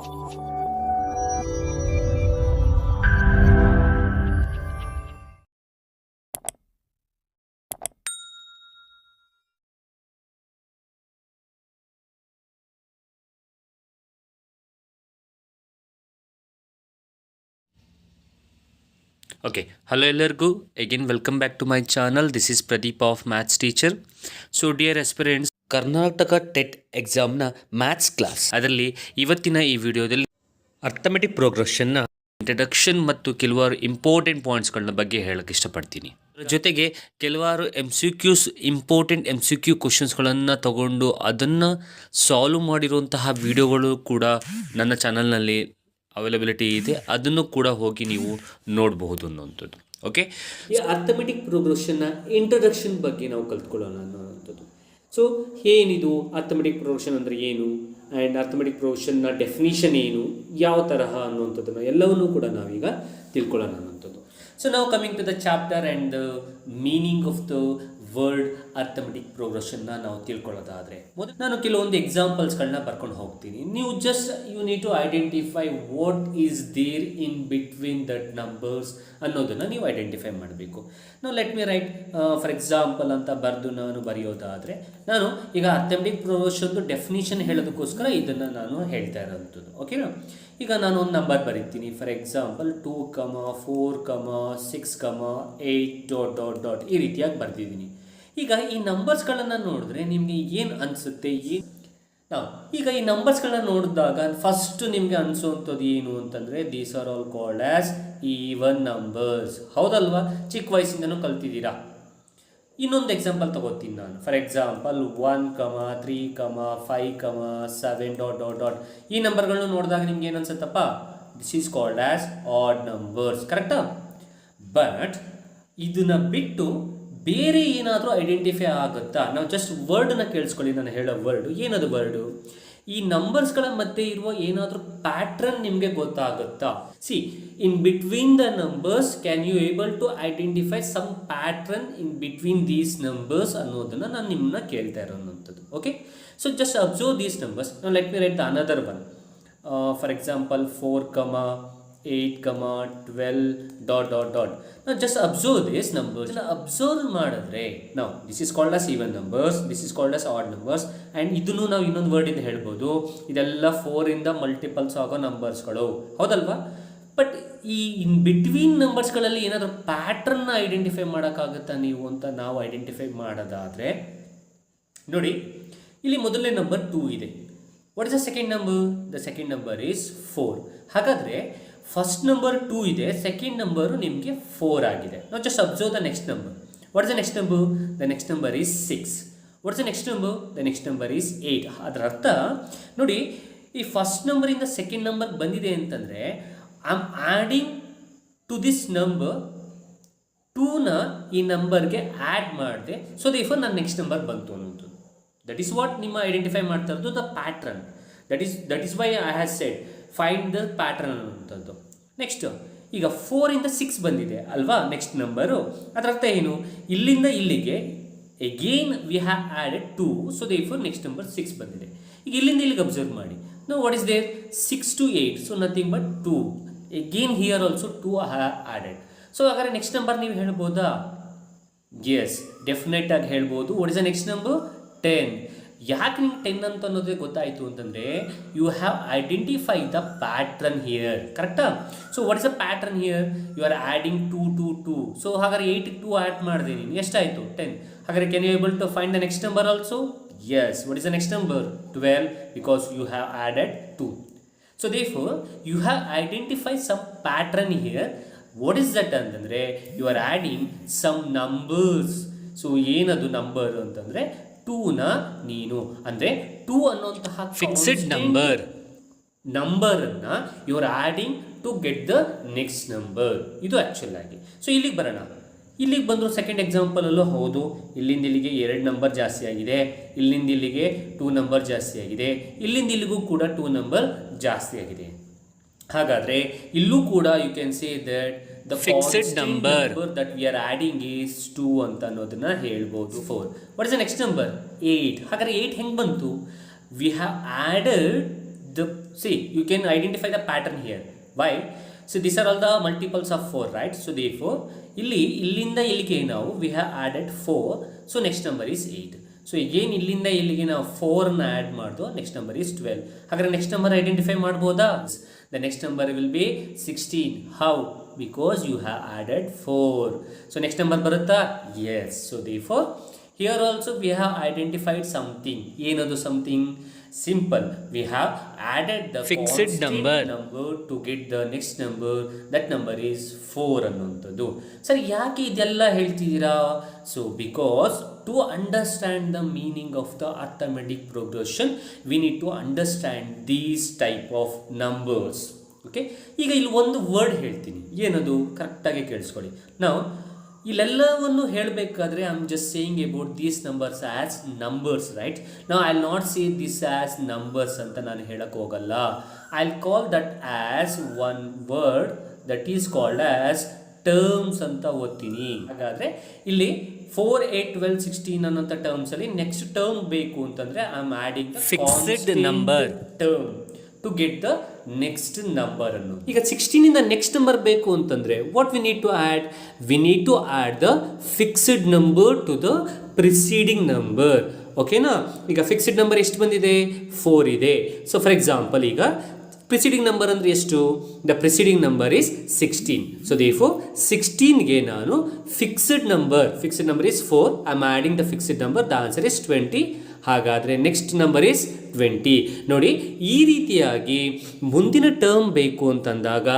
Okay, hello ಎಲ್ಲರಿಗೂ again welcome back to my channel. This is Pradeep of Maths Teacher. So dear aspirants, Karnataka TET ಎಕ್ಸಾಮ್ನ maths class ಅದರಲ್ಲಿ ಇವತ್ತಿನ ಈ ವಿಡಿಯೋದಲ್ಲಿ arithmetic ಪ್ರೋಗ್ರೆಷನ್ನ introduction ಮತ್ತು ಕೆಲವಾರು ಇಂಪಾರ್ಟೆಂಟ್ ಪಾಯಿಂಟ್ಸ್ಗಳನ್ನ ಬಗ್ಗೆ ಹೇಳಕ್ಕೆ ಇಷ್ಟಪಡ್ತೀನಿ. ಅದರ ಜೊತೆಗೆ ಕೆಲವಾರು ಇಂಪಾರ್ಟೆಂಟ್ MCQ ಕ್ವಶನ್ಸ್ಗಳನ್ನು ತಗೊಂಡು ಅದನ್ನು ಸಾಲ್ವ್ ಮಾಡಿರುವಂತಹ ವಿಡಿಯೋಗಳು ಕೂಡ ನನ್ನ ಚಾನಲ್ನಲ್ಲಿ ಅವೈಲಬಿಲಿಟಿ ಇದೆ, ಅದನ್ನು ಕೂಡ ಹೋಗಿ ನೀವು ನೋಡಬಹುದು ಅನ್ನೋಂಥದ್ದು. ಓಕೆ, ಈ ಅರ್ಥಮೆಟಿಕ್ ಪ್ರೋಗ್ರೆಷನ್ನ ಇಂಟ್ರಡಕ್ಷನ್ ಬಗ್ಗೆ ನಾವು ಕಲ್ತ್ಕೊಳ್ಳೋಣ ಅನ್ನೋವಂಥದ್ದು. ಸೊ ಏನಿದು ಅರ್ಥಮೆಟಿಕ್ ಪ್ರೋಗ್ರೆಷನ್ ಅಂದರೆ ಏನು, ಆ್ಯಂಡ್ ಅರ್ಥಮೆಟಿಕ್ ಪ್ರೋಗ್ರೆಷನ್ನ ಡೆಫಿನಿಷನ್ ಏನು, ಯಾವ ತರಹ ಅನ್ನುವಂಥದ್ದನ್ನು ಎಲ್ಲವನ್ನೂ ಕೂಡ ನಾವೀಗ ತಿಳ್ಕೊಳ್ಳೋಣ ಅನ್ನೋಂಥದ್ದು. ಸೊ ನಾವು coming to the chapter and the meaning of the word arithmetic ಪ್ರೋಗ್ರೆಷನ್ನ ನಾವು ತಿಳ್ಕೊಳ್ಳೋದಾದರೆ ಮೊದಲು ನಾನು ಕೆಲವೊಂದು ಎಕ್ಸಾಂಪಲ್ಸ್ಗಳನ್ನ ಬರ್ಕೊಂಡು ಹೋಗ್ತೀನಿ. ನೀವು just you need to identify what is there in between that numbers ಅನ್ನೋದನ್ನು ನೀವು ಐಡೆಂಟಿಫೈ ಮಾಡಬೇಕು. ನಾವು let me write for example ಅಂತ ಬರೆದು ನಾನು ಬರೆಯೋದಾದರೆ, ನಾನು ಈಗ ಅರ್ಥಮೆಟಿಕ್ ಪ್ರೋಗ್ರೆಷನ್ದು ಡೆಫಿನಿಷನ್ ಹೇಳೋದಕ್ಕೋಸ್ಕರ ಇದನ್ನು ನಾನು ಹೇಳ್ತಾ ಇರೋಂಥದ್ದು. ಓಕೆನಾ, ಈಗ ನಾನು ಒಂದು ನಂಬರ್ ಬರೀತೀನಿ. ಫಾರ್ ಎಕ್ಸಾಂಪಲ್ 2, 4, 6, 8 ... ಈ ರೀತಿಯಾಗಿ ಬರೆದಿದ್ದೀನಿ. ಈಗ ಈ ನಂಬರ್ಸ್ಗಳನ್ನು ನೋಡಿದ್ರೆ ನಿಮಗೆ ಏನು ಅನಿಸುತ್ತೆ? ನಾವು ಈಗ ಈ ನಂಬರ್ಸ್ಗಳನ್ನ ನೋಡಿದಾಗ ಫಸ್ಟ್ ನಿಮಗೆ ಅನಿಸುವಂಥದ್ದು ಏನು ಅಂತಂದರೆ, these are all called as even numbers. ಹೌದಲ್ವಾ? ಚಿಕ್ಕ ವಯಸ್ಸಿಂದನೂ ಕಲ್ತಿದ್ದೀರಾ. ಇನ್ನೊಂದು ಎಕ್ಸಾಂಪಲ್ ತಗೋತೀನಿ ನಾನು. ಫಾರ್ ಎಕ್ಸಾಂಪಲ್ 1, 3, 5, 7 ... ಈ ನಂಬರ್ಗಳನ್ನ ನೋಡಿದಾಗ ನಿಮ್ಗೆ ಏನು ಅನ್ಸುತ್ತಪ್ಪ? This is called as odd numbers. ಕರೆಕ್ಟಾ? ಬಟ್ ಇದನ್ನ ಬಿಟ್ಟು ಬೇರೆ ಏನಾದರೂ ಐಡೆಂಟಿಫೈ ಆಗುತ್ತಾ? ನಾವು ಜಸ್ಟ್ ವರ್ಡನ್ನು ಕೇಳಿಸ್ಕೊಳ್ಳಿ, ನಾನು ಹೇಳೋ ವರ್ಡು ಏನದು ವರ್ಡು? ಈ ನಂಬರ್ಸ್ಗಳ ಮಧ್ಯೆ ಇರುವ ಏನಾದರೂ ಪ್ಯಾಟ್ರನ್ ನಿಮಗೆ ಗೊತ್ತಾಗುತ್ತಾ? See, in between the numbers can you able to identify some pattern in between these numbers ಅನ್ನೋದನ್ನು ನಾನು ನಿಮ್ಮನ್ನ ಕೇಳ್ತಾ ಇರೋವಂಥದ್ದು. Okay, so just observe these numbers. ನಾವು let me write the another one. For example 4, 8, 12 ... Now just observe these numbers. Observe ಮಾಡಿದ್ರೆ ನಾವು this is called as even numbers, this is called as odd numbers. And ಇದನ್ನು ನಾವು ಇನ್ನೊಂದು ವರ್ಡಿಂದ ಹೇಳ್ಬೋದು, ಇದೆಲ್ಲ 4 multiples ಆಗೋ ನಂಬರ್ಸ್ಗಳು. ಹೌದಲ್ವಾ? ಬಟ್ ಈ ಇನ್ ಬಿಟ್ವೀನ್ ನಂಬರ್ಸ್ಗಳಲ್ಲಿ ಏನಾದರೂ ಪ್ಯಾಟ್ರನ್ನ ಐಡೆಂಟಿಫೈ ಮಾಡೋಕ್ಕಾಗುತ್ತಾ ನೀವು ಅಂತ ನಾವು ಐಡೆಂಟಿಫೈ ಮಾಡೋದಾದರೆ ನೋಡಿ, ಇಲ್ಲಿ ಮೊದಲನೇ ನಂಬರ್ 2 ಇದೆ. What is the second number? The second number is 4. ಹಾಗಾದರೆ ಫಸ್ಟ್ ನಂಬರ್ 2 ಇದೆ, ಸೆಕೆಂಡ್ ನಂಬರು ನಿಮಗೆ 4 ಆಗಿದೆ. ನಾವು just observe the next number. What is the next number? The next number is 6. What is the next number? The next number is 8. ಅದರ ಅರ್ಥ ನೋಡಿ, ಈ first ನಂಬರಿಂದ ಸೆಕೆಂಡ್ ನಂಬರ್ ಬಂದಿದೆ ಅಂತಂದರೆ I am adding to this number 2ನ ಈ ನಂಬರ್ಗೆ ಆ್ಯಡ್ ಮಾಡಿದೆ. ಸೊ ದೇರ್ಫೋರ್ ನನ್ನ ನೆಕ್ಸ್ಟ್ ನಂಬರ್ ಬಂತು ಅನ್ನೋದು. ದಟ್ ಈಸ್ ವಾಟ್ ನಿಮ್ಮ ಐಡೆಂಟಿಫೈ ಮಾಡ್ತಾ ಇರೋದು the pattern. That is why I has said find the pattern ಅನ್ನುವಂಥದ್ದು. ನೆಕ್ಸ್ಟ್ ಈಗ 4 6 ಬಂದಿದೆ ಅಲ್ವಾ ನೆಕ್ಸ್ಟ್ ನಂಬರು. ಅದರ ಅರ್ಥ ಏನು? ಇಲ್ಲಿಂದ ಇಲ್ಲಿಗೆ again we have added 2, so therefore next number 6 ಬಂದಿದೆ. ಈಗ ಇಲ್ಲಿಂದ ಇಲ್ಲಿಗೆ ಅಬ್ಸರ್ವ್ ಮಾಡಿ. No what is there? 6 to 8, so nothing but 2. Again here also 2 have added. So ಹಾಗಾದ್ರೆ ನೆಕ್ಸ್ಟ್ ನಂಬರ್ ನೀವು ಹೇಳ್ಬೋದಾ? ಎಸ್, ಡೆಫಿನೆಟ್ ಆಗಿ ಹೇಳ್ಬೋದು. What is the next number? 10. ಯಾಕೆ ನಿಮ್ಗೆ 10 ಅಂತ ಅನ್ನೋದೇ ಗೊತ್ತಾಯಿತು ಅಂತಂದರೆ you have identify the pattern here. ಕರೆಕ್ಟಾ? So what is the pattern here? You are adding 2 to 2. So ಹಾಗಾದ್ರೆ 8ಗೆ 2 ಆ್ಯಡ್ ಮಾಡಿದೆ ನೀನು, ಎಷ್ಟಾಯಿತು? 10. ಹಾಗಾದ್ರೆ can you able to find the next number also? Yes. What is the next number? 12, because you have added 2. So therefore you have identify some pattern here. What is that ಅಂತಂದರೆ you are adding some numbers. So ಏನದು number ಅಂತಂದರೆ 2ನ ನೀನು ಅಂದರೆ 2 ಅನ್ನುವಂತಹ fixed ನಂಬರನ್ನು you are adding to get the next number. ಇದು actual ಆಗಿ. ಸೊ ಇಲ್ಲಿಗೆ ಬರೋಣ. ಇಲ್ಲಿಗೆ ಬಂದರೂ ಸೆಕೆಂಡ್ ಎಕ್ಸಾಂಪಲಲ್ಲೂ ಹೌದು, ಇಲ್ಲಿಂದ ಇಲ್ಲಿಗೆ 2 ನಂಬರ್ ಜಾಸ್ತಿ ಆಗಿದೆ, ಇಲ್ಲಿಂದ ಇಲ್ಲಿಗೆ 2 ನಂಬರ್ ಜಾಸ್ತಿ ಆಗಿದೆ, ಇಲ್ಲಿಂದ ಇಲ್ಲಿಗೂ ಕೂಡ 2 ನಂಬರ್ ಜಾಸ್ತಿ ಆಗಿದೆ. ಹಾಗಾದರೆ ಇಲ್ಲೂ ಕೂಡ you can say that the fixed number that we are adding is 2 ಅಂತ ಅನ್ನೋದನ್ನ ಹೇಳ್ಬೋದು. 4. What is the next number? 8. ಹಾಗಾದ್ರೆ 8 ಹೆಂಗೆ ಬಂತು? We have added the, see, you can identify the pattern here. Why? So these are all the multiples of 4, right? So therefore ಇಲ್ಲಿಂದ ಇಲ್ಲಿಗೆ ನಾವು we have added 4, so next number is 8. So again ಇಲ್ಲಿಂದ ಇಲ್ಲಿಗೆ ನಾವು 4ನ add ಮಾಡ್ದು, next number is 12. ಹಾಗಾದ್ರೆ next number identify ಮಾಡ್ಬೋದಾ? The next number will be 16. How? Because you have added 4. So next number ಬರುತ್ತಾ? Yes. So therefore here also we have identified something. ಏನದು something? Simple. We have added the fixed number to get the next number. That number is 4 ಅನ್ನುವಂಥದ್ದು. Sir ಯಾಕೆ ಇದೆಲ್ಲ ಹೇಳ್ತಿದ್ದೀರಾ? So because to understand the meaning of the arithmetic progression, we need to understand these type of numbers. Okay? ಈಗ ಇಲ್ಲಿ ಒಂದು word ಹೇಳ್ತೀನಿ, ಏನದು ಕರೆಕ್ಟಾಗಿ ಕೇಳಿಸ್ಕೊಳ್ಳಿ. ನಾವು ಇಲ್ಲೆಲ್ಲವನ್ನು ಹೇಳಬೇಕಾದ್ರೆ I am just saying about these numbers as numbers, right? ನಾವು I will not say this as numbers ಅಂತ ನಾನು ಹೇಳಕ್ಕೆ ಹೋಗಲ್ಲ. I will call that as one word that is called as terms ಅಂತ ಓದ್ತೀನಿ. ಹಾಗಾದರೆ ಇಲ್ಲಿ 4, 8, 12, 16 ಅನ್ನೋಂಥ ಟರ್ಮ್ಸಲ್ಲಿ ನೆಕ್ಸ್ಟ್ ಟರ್ಮ್ ಬೇಕು ಅಂತಂದರೆ I am adding fixed number term to get the next number ಅನ್ನು. ಈಗ 16ಇಂದ ನೆಕ್ಸ್ಟ್ ನಂಬರ್ ಬೇಕು ಅಂತಂದರೆ what we need to add? We need to add the fixed number to the preceding number. ಓಕೆನಾ? ಈಗ fixed number ಎಷ್ಟು ಬಂದಿದೆ? 4 ಇದೆ. ಸೊ ಫಾರ್ ಎಕ್ಸಾಂಪಲ್ ಈಗ ಪ್ರಿಸೀಡಿಂಗ್ ನಂಬರ್ ಅಂದರೆ ಎಷ್ಟು? The preceding number is 16. So therefore 16ಗೆ ನಾನು fixed number is 4. I am adding the fixed number. The answer is 20. ಹಾಗಾದರೆ ನೆಕ್ಸ್ಟ್ ನಂಬರ್ ಈಸ್ 20. ನೋಡಿ, ಈ ರೀತಿಯಾಗಿ ಮುಂದಿನ ಟರ್ಮ್ ಬೇಕು ಅಂತಂದಾಗ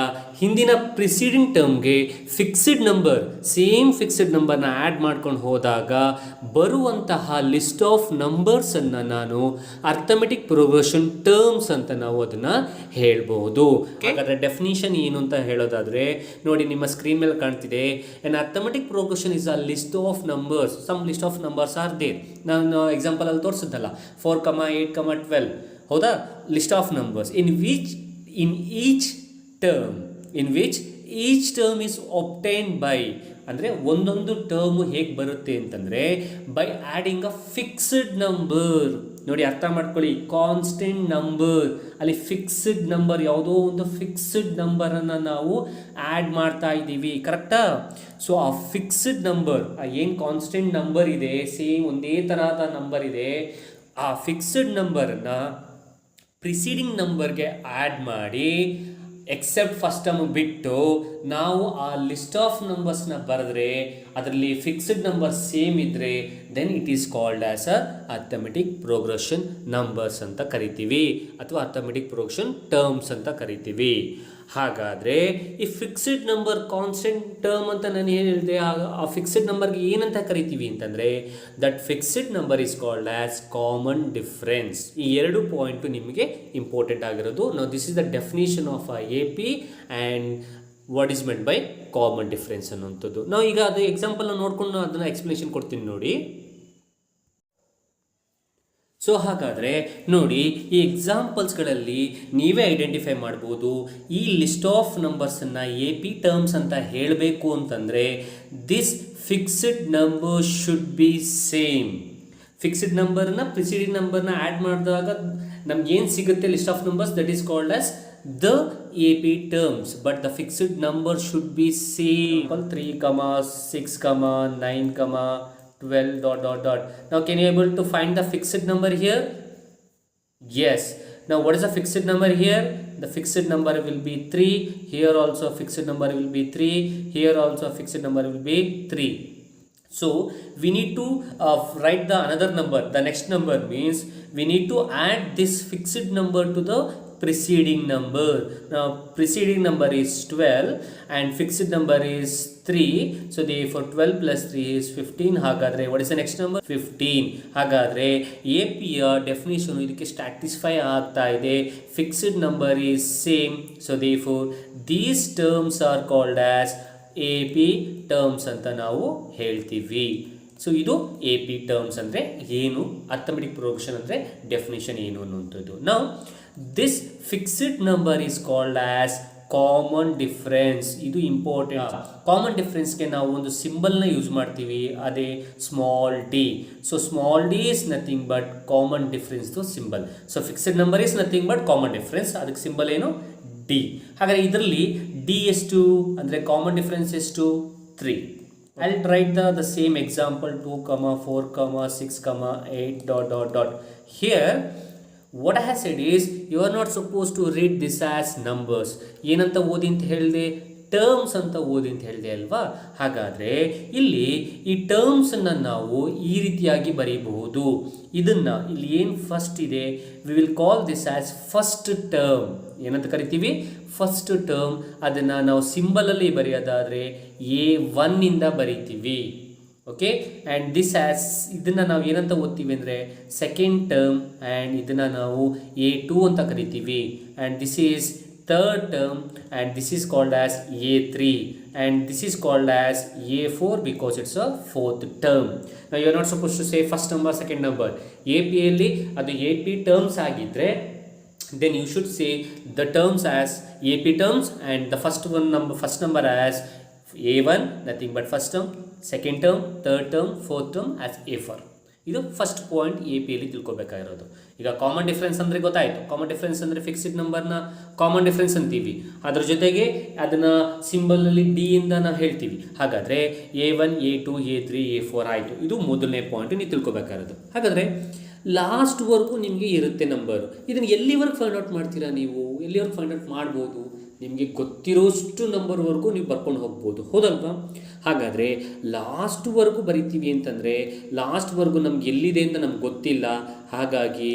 ಹಿಂದಿನ ಪ್ರಿಸೀಡಿಂಗ್ ಟರ್ಮ್ಗೆ ಫಿಕ್ಸ್ಡ್ ನಂಬರ್, ಸೇಮ್ ಫಿಕ್ಸ್ಡ್ ನಂಬರ್ನ ಆ್ಯಡ್ ಮಾಡ್ಕೊಂಡು ಹೋದಾಗ ಬರುವಂತಹ ಲಿಸ್ಟ್ ಆಫ್ ನಂಬರ್ಸನ್ನು ನಾನು ಅರ್ಥಮೆಟಿಕ್ ಪ್ರೋಗ್ರೆಷನ್ ಟರ್ಮ್ಸ್ ಅಂತ ನಾವು ಅದನ್ನು ಹೇಳ್ಬೋದು. ಹಾಗಾದರೆ ಡೆಫಿನಿಷನ್ ಏನು ಅಂತ ಹೇಳೋದಾದರೆ ನೋಡಿ, ನಿಮ್ಮ ಸ್ಕ್ರೀನ್ ಮೇಲೆ ಕಾಣ್ತಿದೆ. An arithmetic progression is a list of numbers. Some list of numbers are there. ನಾನು ಎಕ್ಸಾಂಪಲಲ್ಲಿ ತೋರಿಸಿದ್ದಲ್ಲ, 4, 8, 12, ಹೌದಾ? List of numbers in which each term is obtained by, ಅಂದರೆ ಒಂದೊಂದು ಟರ್ಮು ಹೇಗೆ ಬರುತ್ತೆ ಅಂತಂದರೆ by adding a fixed number. ನೋಡಿ, ಅರ್ಥ ಮಾಡ್ಕೊಳ್ಳಿ, ಕಾನ್ಸ್ಟೆಂಟ್ ನಂಬರ್, ಅಲ್ಲಿ ಫಿಕ್ಸ್ಡ್ ನಂಬರ್, ಯಾವುದೋ ಒಂದು ಫಿಕ್ಸ್ಡ್ ನಂಬರನ್ನು ನಾವು ಆ್ಯಡ್ ಮಾಡ್ತಾ ಇದ್ದೀವಿ, ಕರೆಕ್ಟಾ? ಸೊ ಆ ಫಿಕ್ಸ್ಡ್ ನಂಬರ್, ಏನು ಕಾನ್ಸ್ಟೆಂಟ್ ನಂಬರ್ ಇದೆ, ಸೇಮ್ ಒಂದೇ ಥರದ ನಂಬರ್ ಇದೆ, ಆ ಫಿಕ್ಸ್ಡ್ ನಂಬರನ್ನು ಪ್ರಿಸೀಡಿಂಗ್ ನಂಬರ್ಗೆ ಆ್ಯಡ್ ಮಾಡಿ ಎಕ್ಸೆಪ್ಟ್ ಫಸ್ಟ್ ಟರ್ಮ್ ಬಿಟ್ಟು ನಾವು ಆ ಲಿಸ್ಟ್ ಆಫ್ ನಂಬರ್ಸ್ನ ಬರೆದ್ರೆ ಅದರಲ್ಲಿ ಫಿಕ್ಸ್ಡ್ ನಂಬರ್ ಸೇಮ್ ಇದ್ದರೆ then it is called as a arithmetic progression numbers ಅಂತ ಕರಿತೀವಿ, ಅಥವಾ ಅರ್ಥಮೆಟಿಕ್ ಪ್ರೋಗ್ರೆಷನ್ ಟರ್ಮ್ಸ್ ಅಂತ ಕರಿತೀವಿ. ಹಾಗಾದರೆ ಈ ಫಿಕ್ಸ್ಡ್ ನಂಬರ್ ಕಾನ್ಸ್ಟೆಂಟ್ ಟರ್ಮ್ ಅಂತ ನಾನು ಏನು ಹೇಳಿದೆ, ಆ ಫಿಕ್ಸ್ಡ್ ನಂಬರ್ಗೆ ಏನಂತ ಕರಿತೀವಿ ಅಂತಂದರೆ that fixed number is called as common difference. ಈ 2 ಪಾಯಿಂಟು ನಿಮಗೆ ಇಂಪಾರ್ಟೆಂಟ್ ಆಗಿರೋದು. ನಾವು this is the definition of A P and what is meant by common difference ಅನ್ನುವಂಥದ್ದು. ನಾವು ಈಗ ಅದು ಎಕ್ಸಾಂಪಲ್ನ ನೋಡ್ಕೊಂಡು ಅದನ್ನು ಎಕ್ಸ್ಪ್ಲನೇಷನ್ ಕೊಡ್ತೀನಿ ನೋಡಿ. ಸೊ ಹಾಗಾದರೆ ನೋಡಿ, ಈ ಎಕ್ಸಾಂಪಲ್ಸ್ಗಳಲ್ಲಿ ನೀವೇ ಐಡೆಂಟಿಫೈ ಮಾಡ್ಬೋದು. ಈ ಲಿಸ್ಟ್ ಆಫ್ ನಂಬರ್ಸನ್ನು ಎ ಪಿ ಟರ್ಮ್ಸ್ ಅಂತ ಹೇಳಬೇಕು ಅಂತಂದರೆ this fixed number should be same. Fixed ನಂಬರ್ನ ಪ್ರಿಸೀಡಿಂಗ್ ನಂಬರ್ನ ಆ್ಯಡ್ ಮಾಡಿದಾಗ ನಮ್ಗೇನು ಸಿಗುತ್ತೆ list of numbers, that is called as the AP terms, but the fixed number should be same. 3, 6, 9, 12, ... Now can you able to find the fixed number here? Yes. Now what is the fixed number here? The fixed number will be 3. Here also fixed number will be 3. Here also fixed number will be 3. So we need to write the another number. The next number means we need to add this fixed number to the preceding number. Now preceding number is 12 and fixed number is 3. So therefore 12 plus 3 is 15. ಹಾಗಾದರೆ what is the next number? 15. ಹಾಗಾದರೆ A ಪಿಯ definition ಇದಕ್ಕೆ satisfy ಆಗ್ತಾ ಇದೆ. Fixed number is same. So therefore these terms are called as A P terms ಅಂತ ನಾವು ಹೇಳ್ತೀವಿ. So ಇದು ಎ ಪಿ ಟರ್ಮ್ಸ್ ಅಂದರೆ ಏನು, ಅರ್ಥಮೆಟಿಕ್ ಪ್ರೋಗ್ರೆಷನ್ ಅಂದರೆ ಡೆಫಿನೇಷನ್ ಏನು ಅನ್ನುವಂಥದ್ದು. ನಾವು this fixed number is called as common difference. ಇದು ಇಂಪಾರ್ಟೆಂಟ್. ಕಾಮನ್ ಡಿಫ್ರೆನ್ಸ್ಗೆ ನಾವು ಒಂದು ಸಿಂಬಲ್ನ ಯೂಸ್ ಮಾಡ್ತೀವಿ, ಅದೇ small D. So small D is nothing but common difference symbol. So fixed number is nothing but common difference. ಅದಕ್ಕೆ symbol ಏನು? D. ಹಾಗಾದರೆ ಇದರಲ್ಲಿ D ಎಷ್ಟು ಅಂದರೆ ಕಾಮನ್ ಡಿಫ್ರೆನ್ಸ್ ಎಷ್ಟು? 3. I'll write the same example 2, 4, 6, 8 dot dot dot. Here what I have said is you are not supposed to read this as numbers. ಏನಂತ ಓದಿ ಅಂತ ಹೇಳಿದೆ? ಟರ್ಮ್ಸ್ ಅಂತ ಓದಿ ಅಂತ ಹೇಳಿದೆ ಅಲ್ವಾ? ಹಾಗಾದರೆ ಇಲ್ಲಿ ಈ ಟರ್ಮ್ಸನ್ನು ನಾವು ಈ ರೀತಿಯಾಗಿ ಬರೀಬಹುದು. ಇದನ್ನು ಇಲ್ಲಿ ಏನು ಫಸ್ಟ್ ಇದೆ, we will call this as first term. ಏನಂತ ಕರಿತೀವಿ? First term. ಅದನ್ನು ನಾವು ಸಿಂಬಲಲ್ಲಿ ಬರೆಯೋದಾದರೆ A1 ಇಂದ ಬರೀತೀವಿ. ಓಕೆ, ಆ್ಯಂಡ್ ದಿಸ್ ಆ್ಯಸ್ ಇದನ್ನು ನಾವು ಏನಂತ ಓದ್ತೀವಿ ಅಂದರೆ ಸೆಕೆಂಡ್ ಟರ್ಮ್, ಆ್ಯಂಡ್ ಇದನ್ನು ನಾವು A2 ಅಂತ ಕರಿತೀವಿ. And this is third term, and this is called as A3, and this is called as A4 because it's a fourth term. Now you are not supposed to say first number, second number. AP ಅಲ್ಲಿ ಅದು AP terms ಆಗಿದ್ರೆ then you should say the terms as AP terms and the first number as A1, nothing but first term, second term, third term, fourth term as A4. ಇದು first point A ಪಿಯಲ್ಲಿ ತಿಳ್ಕೊಬೇಕಾಗಿರೋದು. ಈಗ common difference ಅಂದರೆ ಗೊತ್ತಾಯಿತು. Common difference ಅಂದರೆ fixed ನಂಬರ್ನ common difference ಅಂತೀವಿ, ಅದ್ರ ಜೊತೆಗೆ ಅದನ್ನು ಸಿಂಬಲಲ್ಲಿ ಡಿ ಇಂದ ನಾವು ಹೇಳ್ತೀವಿ. ಹಾಗಾದರೆ A1, A2, A3, A4 ಆಯಿತು. ಇದು ಮೊದಲನೇ ಪಾಯಿಂಟ್ ನೀವು ತಿಳ್ಕೊಬೇಕಾಗಿರೋದು. ಹಾಗಾದರೆ ಲಾಸ್ಟ್ವರೆಗೂ ನಿಮಗೆ ಇರುತ್ತೆ ನಂಬರು. ಇದನ್ನು ಎಲ್ಲಿವರೆಗೆ ಫೈಂಡ್ ಔಟ್ ಮಾಡ್ತೀರಾ ನೀವು? ಎಲ್ಲಿವರೆಗೆ ಫೈಂಡ್ ಔಟ್ ಮಾಡ್ಬೋದು? ನಿಮಗೆ ಗೊತ್ತಿರೋಷ್ಟು ನಂಬರ್ವರೆಗೂ ನೀವು ಬರ್ಕೊಂಡು ಹೋಗ್ಬೋದು, ಹೌದಲ್ವಾ? ಹಾಗಾದರೆ ಲಾಸ್ಟ್ವರೆಗೂ ಬರಿತೀವಿ ಅಂತಂದರೆ ಲಾಸ್ಟ್ವರೆಗೂ ನಮ್ಗೆ ಎಲ್ಲಿದೆ ಅಂತ ನಮ್ಗೆ ಗೊತ್ತಿಲ್ಲ. ಹಾಗಾಗಿ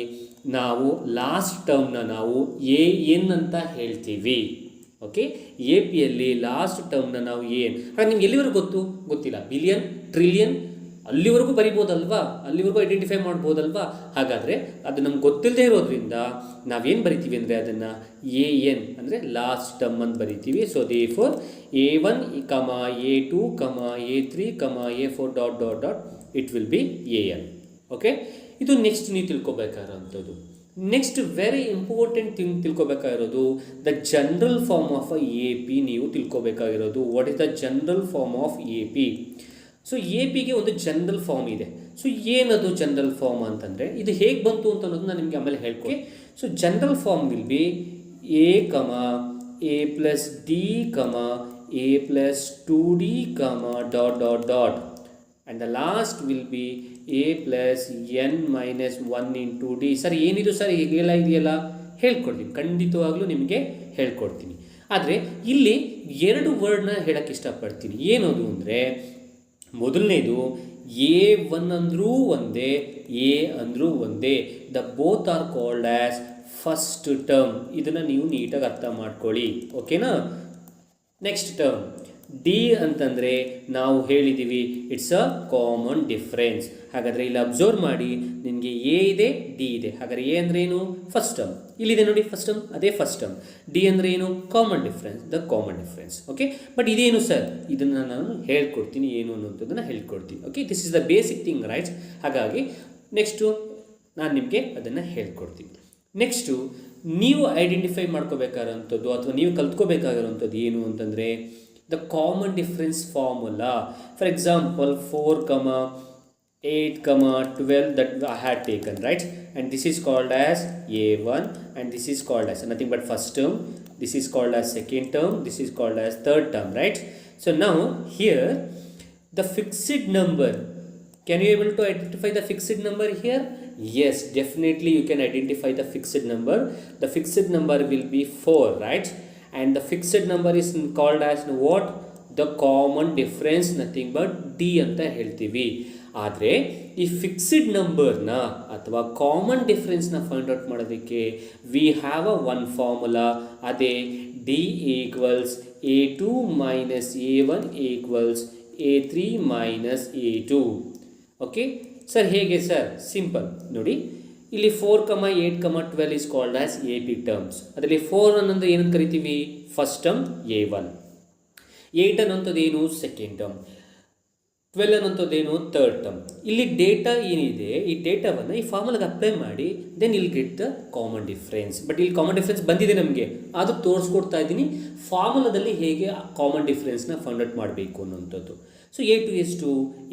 ನಾವು ಲಾಸ್ಟ್ ಟರ್ಮ್ನ ನಾವು AN ಅಂತ ಹೇಳ್ತೀವಿ. ಓಕೆ, ಎ ಪಿಯಲ್ಲಿ ಲಾಸ್ಟ್ ಟರ್ಮ್ನ ನಾವು AN. ಹಾಗೆ ನಿಮ್ಗೆ ಎಲ್ಲಿವರೆಗೂ ಗೊತ್ತಿಲ್ಲ. ಬಿಲಿಯನ್, ಟ್ರಿಲಿಯನ್ ಅಲ್ಲಿವರೆಗೂ ಬರಿಬೋದಲ್ವಾ? ಅಲ್ಲಿವರೆಗೂ ಐಡೆಂಟಿಫೈ ಮಾಡ್ಬೋದಲ್ವಾ? ಹಾಗಾದರೆ ಅದು ನಮ್ಗೆ ಗೊತ್ತಿಲ್ಲದೆ ಇರೋದ್ರಿಂದ ನಾವೇನು ಬರಿತೀವಿ ಅಂದರೆ ಅದನ್ನು AN ಅಂದರೆ ಲಾಸ್ಟ್ ಟರ್ಮ್ ಅಂತ ಬರಿತೀವಿ. So therefore A1, A2, A3, A4 dot dot dot it will be AN. Okay, ಇದು ನೆಕ್ಸ್ಟ್ ನೀವು ತಿಳ್ಕೊಬೇಕಾಗಿರೋಂಥದ್ದು. ನೆಕ್ಸ್ಟ್ ವೆರಿ ಇಂಪಾರ್ಟೆಂಟ್ ಥಿಂಗ್ ತಿಳ್ಕೊಬೇಕಾಗಿರೋದು the general form of AP. ನೀವು ತಿಳ್ಕೊಬೇಕಾಗಿರೋದು what is the general form of AP. So A ಪಿಗೆ ಒಂದು general form ಇದೆ. So ಏನದು ಜನರಲ್ ಫಾರ್ಮ್ ಅಂತಂದರೆ ಇದು ಹೇಗೆ ಬಂತು ಅಂತ ಅನ್ನೋದು ನಾನು ನಿಮಗೆ ಆಮೇಲೆ ಹೇಳ್ಕೊಡಿ. So general form will be A, A plus D, A plus 2D, dot dot dot, and the last will be A plus N minus 1 into D. Sir ಏನಿದು ಸರ್ ಹೇಗೆಲ್ಲ ಇದೆಯಲ್ಲ ಹೇಳ್ಕೊಡ್ತೀನಿ, ಖಂಡಿತವಾಗ್ಲೂ ನಿಮಗೆ ಹೇಳ್ಕೊಡ್ತೀನಿ. ಆದರೆ ಇಲ್ಲಿ 2 ವರ್ಡ್ನ ಹೇಳೋಕ್ಕೆ ಇಷ್ಟಪಡ್ತೀನಿ. ಏನದು ಅಂದರೆ ಮೊದಲನೇದು A1 ಅಂದರೂ ಒಂದೇ, A ಅಂದರೂ ಒಂದೇ. The both are called as first term. ಇದನ್ನು ನೀವು ನೀಟಾಗಿ ಅರ್ಥ ಮಾಡ್ಕೊಳ್ಳಿ, ಓಕೆನಾ? ನೆಕ್ಸ್ಟ್ ಟರ್ಮ್ ಡಿ ಅಂತಂದರೆ ನಾವು ಹೇಳಿದ್ದೀವಿ ಇಟ್ಸ್ ಅ ಕಾಮನ್ ಡಿಫ್ರೆನ್ಸ್. ಹಾಗಾದರೆ ಇಲ್ಲಿ ಅಬ್ಸರ್ವ್ ಮಾಡಿ, ನಿನಗೆ ಎ ಇದೆ, ಡಿ ಇದೆ. ಹಾಗಾದರೆ ಎ ಅಂದರೆ ಏನು? First term. ಇಲ್ಲಿದೆ ನೋಡಿ ಫಸ್ಟ್ ಟರ್ಮ್, ಅದೇ ಫಸ್ಟ್ ಟರ್ಮ್. ಡಿ ಅಂದರೆ ಏನು? Common difference, the common difference. Okay, but ಇದೇನು ಸರ್? ಇದನ್ನು ನಾನು ಹೇಳ್ಕೊಡ್ತೀನಿ, ಏನು ಅನ್ನೋಂಥದ್ದನ್ನು ಹೇಳ್ಕೊಡ್ತೀನಿ. Okay, this is the basic thing, right? ಹಾಗಾಗಿ ನೆಕ್ಸ್ಟು ನಾನು ನಿಮಗೆ ಅದನ್ನು ಹೇಳ್ಕೊಡ್ತೀನಿ. ನೆಕ್ಸ್ಟು ನೀವು ಐಡೆಂಟಿಫೈ ಮಾಡ್ಕೋಬೇಕಾಗಿರೋಂಥದ್ದು ಅಥವಾ ನೀವು ಕಲ್ತ್ಕೋಬೇಕಾಗಿರೋಂಥದ್ದು ಏನು ಅಂತಂದರೆ the common difference formula. For example 4, 8, 12 that I had taken, right? And this is called as A1 and this is called as nothing but first term. This is called as second term. This is called as third term, right? So now here the fixed number. Can you able to identify the fixed number here? Yes, definitely you can identify the fixed number. The fixed number will be 4, right? And the fixed number is called as what? The common difference, nothing but D ಅಂತ ಹೇಳ್ತೀವಿ. ಆದರೆ ಈ fixed ನಂಬರ್ನ ಅಥವಾ common ಡಿಫ್ರೆನ್ಸ್ನ find out ಮಾಡೋದಕ್ಕೆ we have a one formula. ಅದೇ D equals A2 minus A1 equals A3 minus A2. Okay sir, ಹೇಗೆ sir? Simple ನೋಡಿ, ಇಲ್ಲಿ 4, 8, 12 is called as AP terms. ಅದರಲ್ಲಿ 4 ಅನ್ನೋದು ಏನಂತ ಕರಿತೀವಿ? First term A1. 8 ಅನ್ನೋಂಥದ್ದು ಏನು? Second term. ಟ್ವೆಲ್ ಅನ್ನೋಂಥದ್ದೇನು ಥರ್ಡ್ ಟರ್ಮ್. ಇಲ್ಲಿ ಡೇಟಾ ಏನಿದೆ ಈ ಡೇಟಾವನ್ನು ಈ ಫಾರ್ಮುಲಾಗೆ ಅಪ್ಲೈ ಮಾಡಿ ದೆನ್ ಇಲ್ಲಿ get the common difference. But ಇಲ್ಲಿ ಕಾಮನ್ ಡಿಫ್ರೆನ್ಸ್ ಬಂದಿದೆ ನಮಗೆ, ಅದು ತೋರಿಸ್ಕೊಡ್ತಾ ಇದ್ದೀನಿ ಫಾರ್ಮುಲಾದಲ್ಲಿ ಹೇಗೆ ಕಾಮನ್ ಡಿಫ್ರೆನ್ಸ್ನ ಫೈಂಡ್ ಔಟ್ ಮಾಡಬೇಕು ಅನ್ನೋಂಥದ್ದು. ಸೊ A2 ಎಷ್ಟು?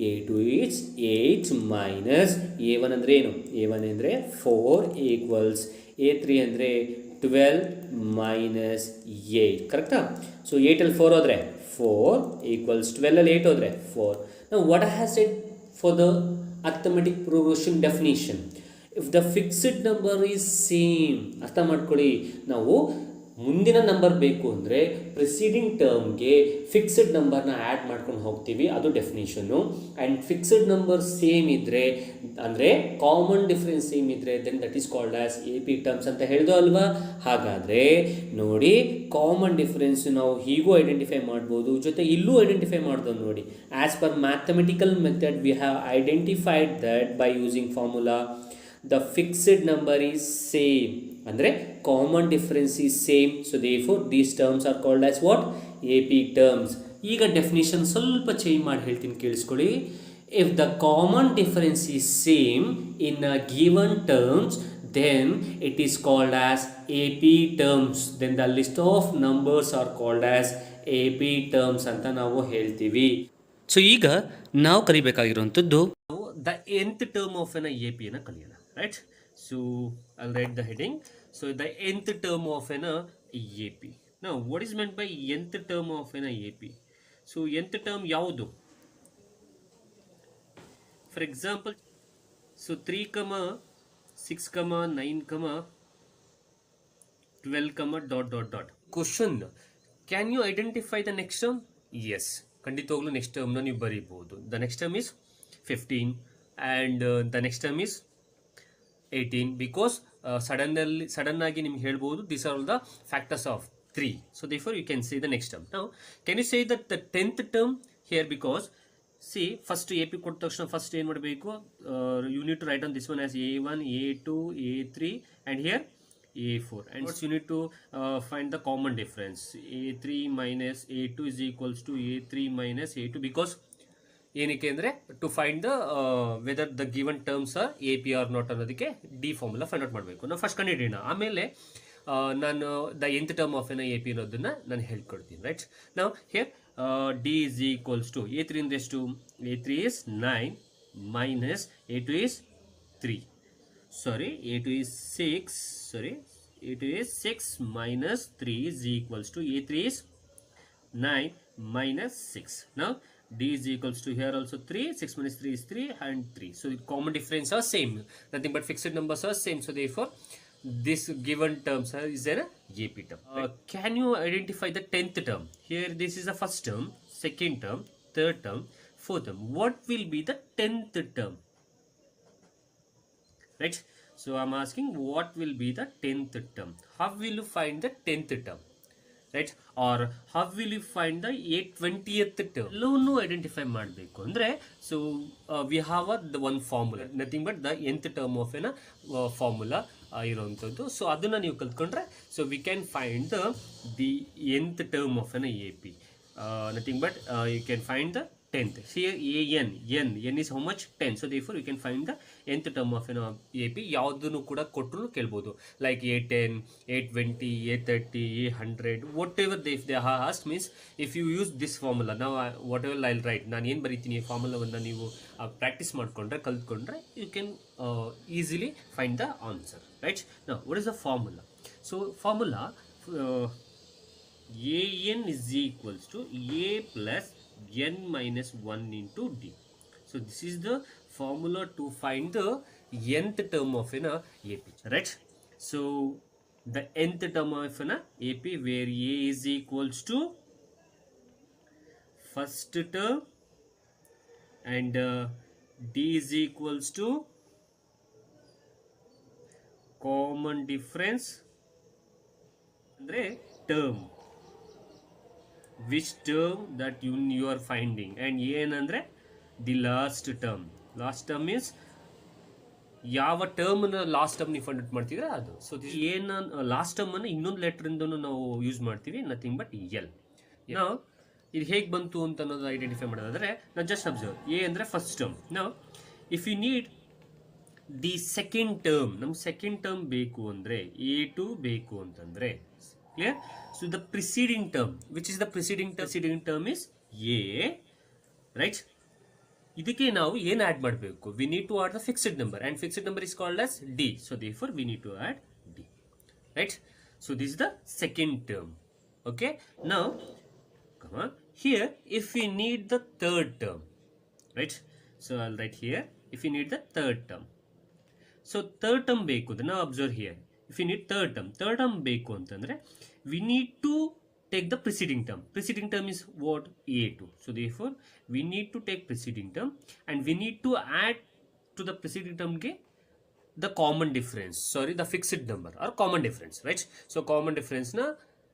A2 is 8 ಮೈನಸ್ A1 ಅಂದರೆ ಏನು? A1 ಅಂದರೆ 4 ಈಕ್ವಲ್ಸ್ A3 ಅಂದರೆ 12 ಮೈನಸ್ 8. ಕರೆಕ್ಟಾ? ಸೊ 8ಅಲ್ಲಿ 4 ಹೋದರೆ 4 ಈಕ್ವಲ್ಸ್ 12ಅಲ್ಲಿ 8 ಹೋದರೆ 4. Now what I have said for the arithmetic progression definition, if the fixed number is same, ಅರ್ಥ ಮಾಡ್ಕೊಳ್ಳಿ, ನಾವು ಮುಂದಿನ ನಂಬರ್ ಬೇಕು ಅಂದರೆ ಪ್ರಿಸೀಡಿಂಗ್ ಟರ್ಮ್ಗೆ ಫಿಕ್ಸ್ಡ್ ನಂಬರ್ನ ಆ್ಯಡ್ ಮಾಡ್ಕೊಂಡು ಹೋಗ್ತೀವಿ, ಅದು definition. And fixed number same ಇದ್ದರೆ ಅಂದರೆ ಕಾಮನ್ ಡಿಫ್ರೆನ್ಸ್ ಸೇಮ್ ಇದ್ದರೆ then that is called as AP terms ಅಂತ ಹೇಳ್ದೋ ಅಲ್ವಾ. ಹಾಗಾದರೆ ನೋಡಿ, ಕಾಮನ್ ಡಿಫ್ರೆನ್ಸ್ ನಾವು ಹೀಗೂ ಐಡೆಂಟಿಫೈ ಮಾಡ್ಬೋದು, ಜೊತೆ ಇಲ್ಲೂ ಐಡೆಂಟಿಫೈ ಮಾಡ್ದೋ ನೋಡಿ. As per mathematical method we have identified that by using formula the fixed number is same ಅಂದರೆ common difference is same. So therefore these terms are called as what? AP terms. ಈಗ definition ಸ್ವಲ್ಪ change ಮಾಡಿ ಹೇಳ್ತೀನಿ, ಕೇಳಿಸ್ಕೊಳ್ಳಿ. If the common difference is same in a given terms then it is called as AP terms. Then the list of numbers are called as AP terms ಅಂತ ನಾವು ಹೇಳ್ತೀವಿ. So ಈಗ ನಾವು ಕಲಿಬೇಕಾಗಿರುವಂಥದ್ದು the nth term of an AP ನ ಕಲಿಯೋಣ, right? So I'll write the heading. So the nth term of an AP. Now what is meant by nth term of an AP? So nth term ಯಾವುದು? For example, so 3, 6, 9, 12, ... Question: can you identify the next term? Yes, ಖಂಡಿತವಾಗ್ಲೂ next ಟರ್ಮ್ನ ನೀವು ಬರೀಬಹುದು. The next term is 15 and the next term is 18 because sudden ಆಗಿ ನಿಮ್ಗೆ ಹೇಳ್ಬೋದು this are all the factors of 3. So therefore you can say the next term. Now can you say that the 10th term here? Because see first AP ಕೊಟ್ಟ ತಕ್ಷಣ first ಏನು ಮಾಡಬೇಕು? You need to write on this one as A1, A2, A3 and here A4. And you need to find the common difference. A3 minus A2 is equals to A3 minus A2 because ಏನಕ್ಕೆ ಅಂದರೆ to find the whether the given terms are AP are not ಅನ್ನೋದಕ್ಕೆ the formula find out ಮಾಡಬೇಕು. ನಾವು first ಕಂಡುಹಿಡಿಯೋಣ, ಆಮೇಲೆ ನಾನು the nth term of an AP ಅನ್ನೋದನ್ನು ನಾನು ಹೇಳ್ಕೊಡ್ತೀನಿ, ರೈಟ್? ನಾವು here D is equals to A3 ಇಂದ ಎಷ್ಟು? A3 is 9 minus A2 is 3. Sorry, A2 is 6. Sorry, A2 is 6 minus 3 is equals to A3 is 9 minus 6. Now D is equals to here also 3. 6 minus 3 is 3 and 3. So the common difference are same. Nothing but fixed numbers are same. So therefore this given terms is an AP term. Can you identify the 10th term? Here this is the first term, second term, third term, fourth term. What will be the 10th term? Right? So I'm asking what will be the 10th term? How will you find the 10th term? Right? Or how will you find the 20th term? ಎಲ್ಲವನ್ನೂ identify ಮಾಡಬೇಕು ಅಂದರೆ so we have the one formula, nothing but the nth term of an formula ಇರೋವಂಥದ್ದು. So ಅದನ್ನು ನೀವು ಕಲ್ತ್ಕೊಂಡ್ರೆ so we can find the nth term of an AP. Nothing but you can find the 10th. Here n is how much? 10. So therefore you can find the nth term of an AP. ಯಾವುದನ್ನು ಕೂಡ ಕೊಟ್ಟರು ಕೇಳ್ಬೋದು, like A10, A20, A30, A100, whatever if they have asked means if you use this formula. Now whatever I'll write, ನಾನು ಏನು ಬರೀತೀನಿ ಈ ಫಾರ್ಮುಲಾವನ್ನು ನೀವು practice ಮಾಡಿಕೊಂಡ್ರೆ ಕಲ್ತ್ಕೊಂಡ್ರೆ you can easily find the answer, right? Now what is the formula? So formula AN is equals to A plus n minus 1 into D. So this is the formula to find the nth term of an AP, right? So the nth term of an AP where A is equals to first term and D is equals to common difference andre term, which term that you are finding, and n andre the last term. Last term is ಯಾವ ಟರ್ಮ್ನ last term ನೀವು find out ಮಾಡ್ತಿದ್ರೆ ಅದು. So ಏನು last ಟರ್ಮನ್ನು ಇನ್ನೊಂದು ಲೆಟ್ರಿಂದನೂ ನಾವು use ಮಾಡ್ತೀವಿ, nothing but L. ನಾವು ಇದು ಹೇಗೆ ಬಂತು ಅಂತ ಅನ್ನೋದು ಐಡೆಂಟಿಫೈ ಮಾಡೋದಾದರೆ ನಾವು ಜಸ್ಟ್ ಅಬ್ಸರ್ವ್ ಎ ಅಂದರೆ ಫಸ್ಟ್ ಟರ್ಮ್. ನಾವು if you need the second term, ನಮ್ಗೆ ಸೆಕೆಂಡ್ ಟರ್ಮ್ ಬೇಕು ಅಂದರೆ A2 ಬೇಕು ಅಂತಂದರೆ clear. So the preceding term which is the preceding term is A, right. ಇದಕ್ಕೆ ನಾವು ಏನು ಆ್ಯಡ್ ಮಾಡಬೇಕು? We need to add the fixed number and fixed number is called as D. So therefore we need to add D, right. So this is the second term. Okay, now come on here if we need the third term, right? So I'll write here if we need the third term. So third term ಬೇಕು now observe here. If you need third term ಬೇಕು ಅಂತಂದ್ರೆ we need to take the preceding term is what? A2. So therefore we need to take preceding term and we need to add to the preceding term ಗೆ the common difference, the fixed number or common difference, right? So common difference na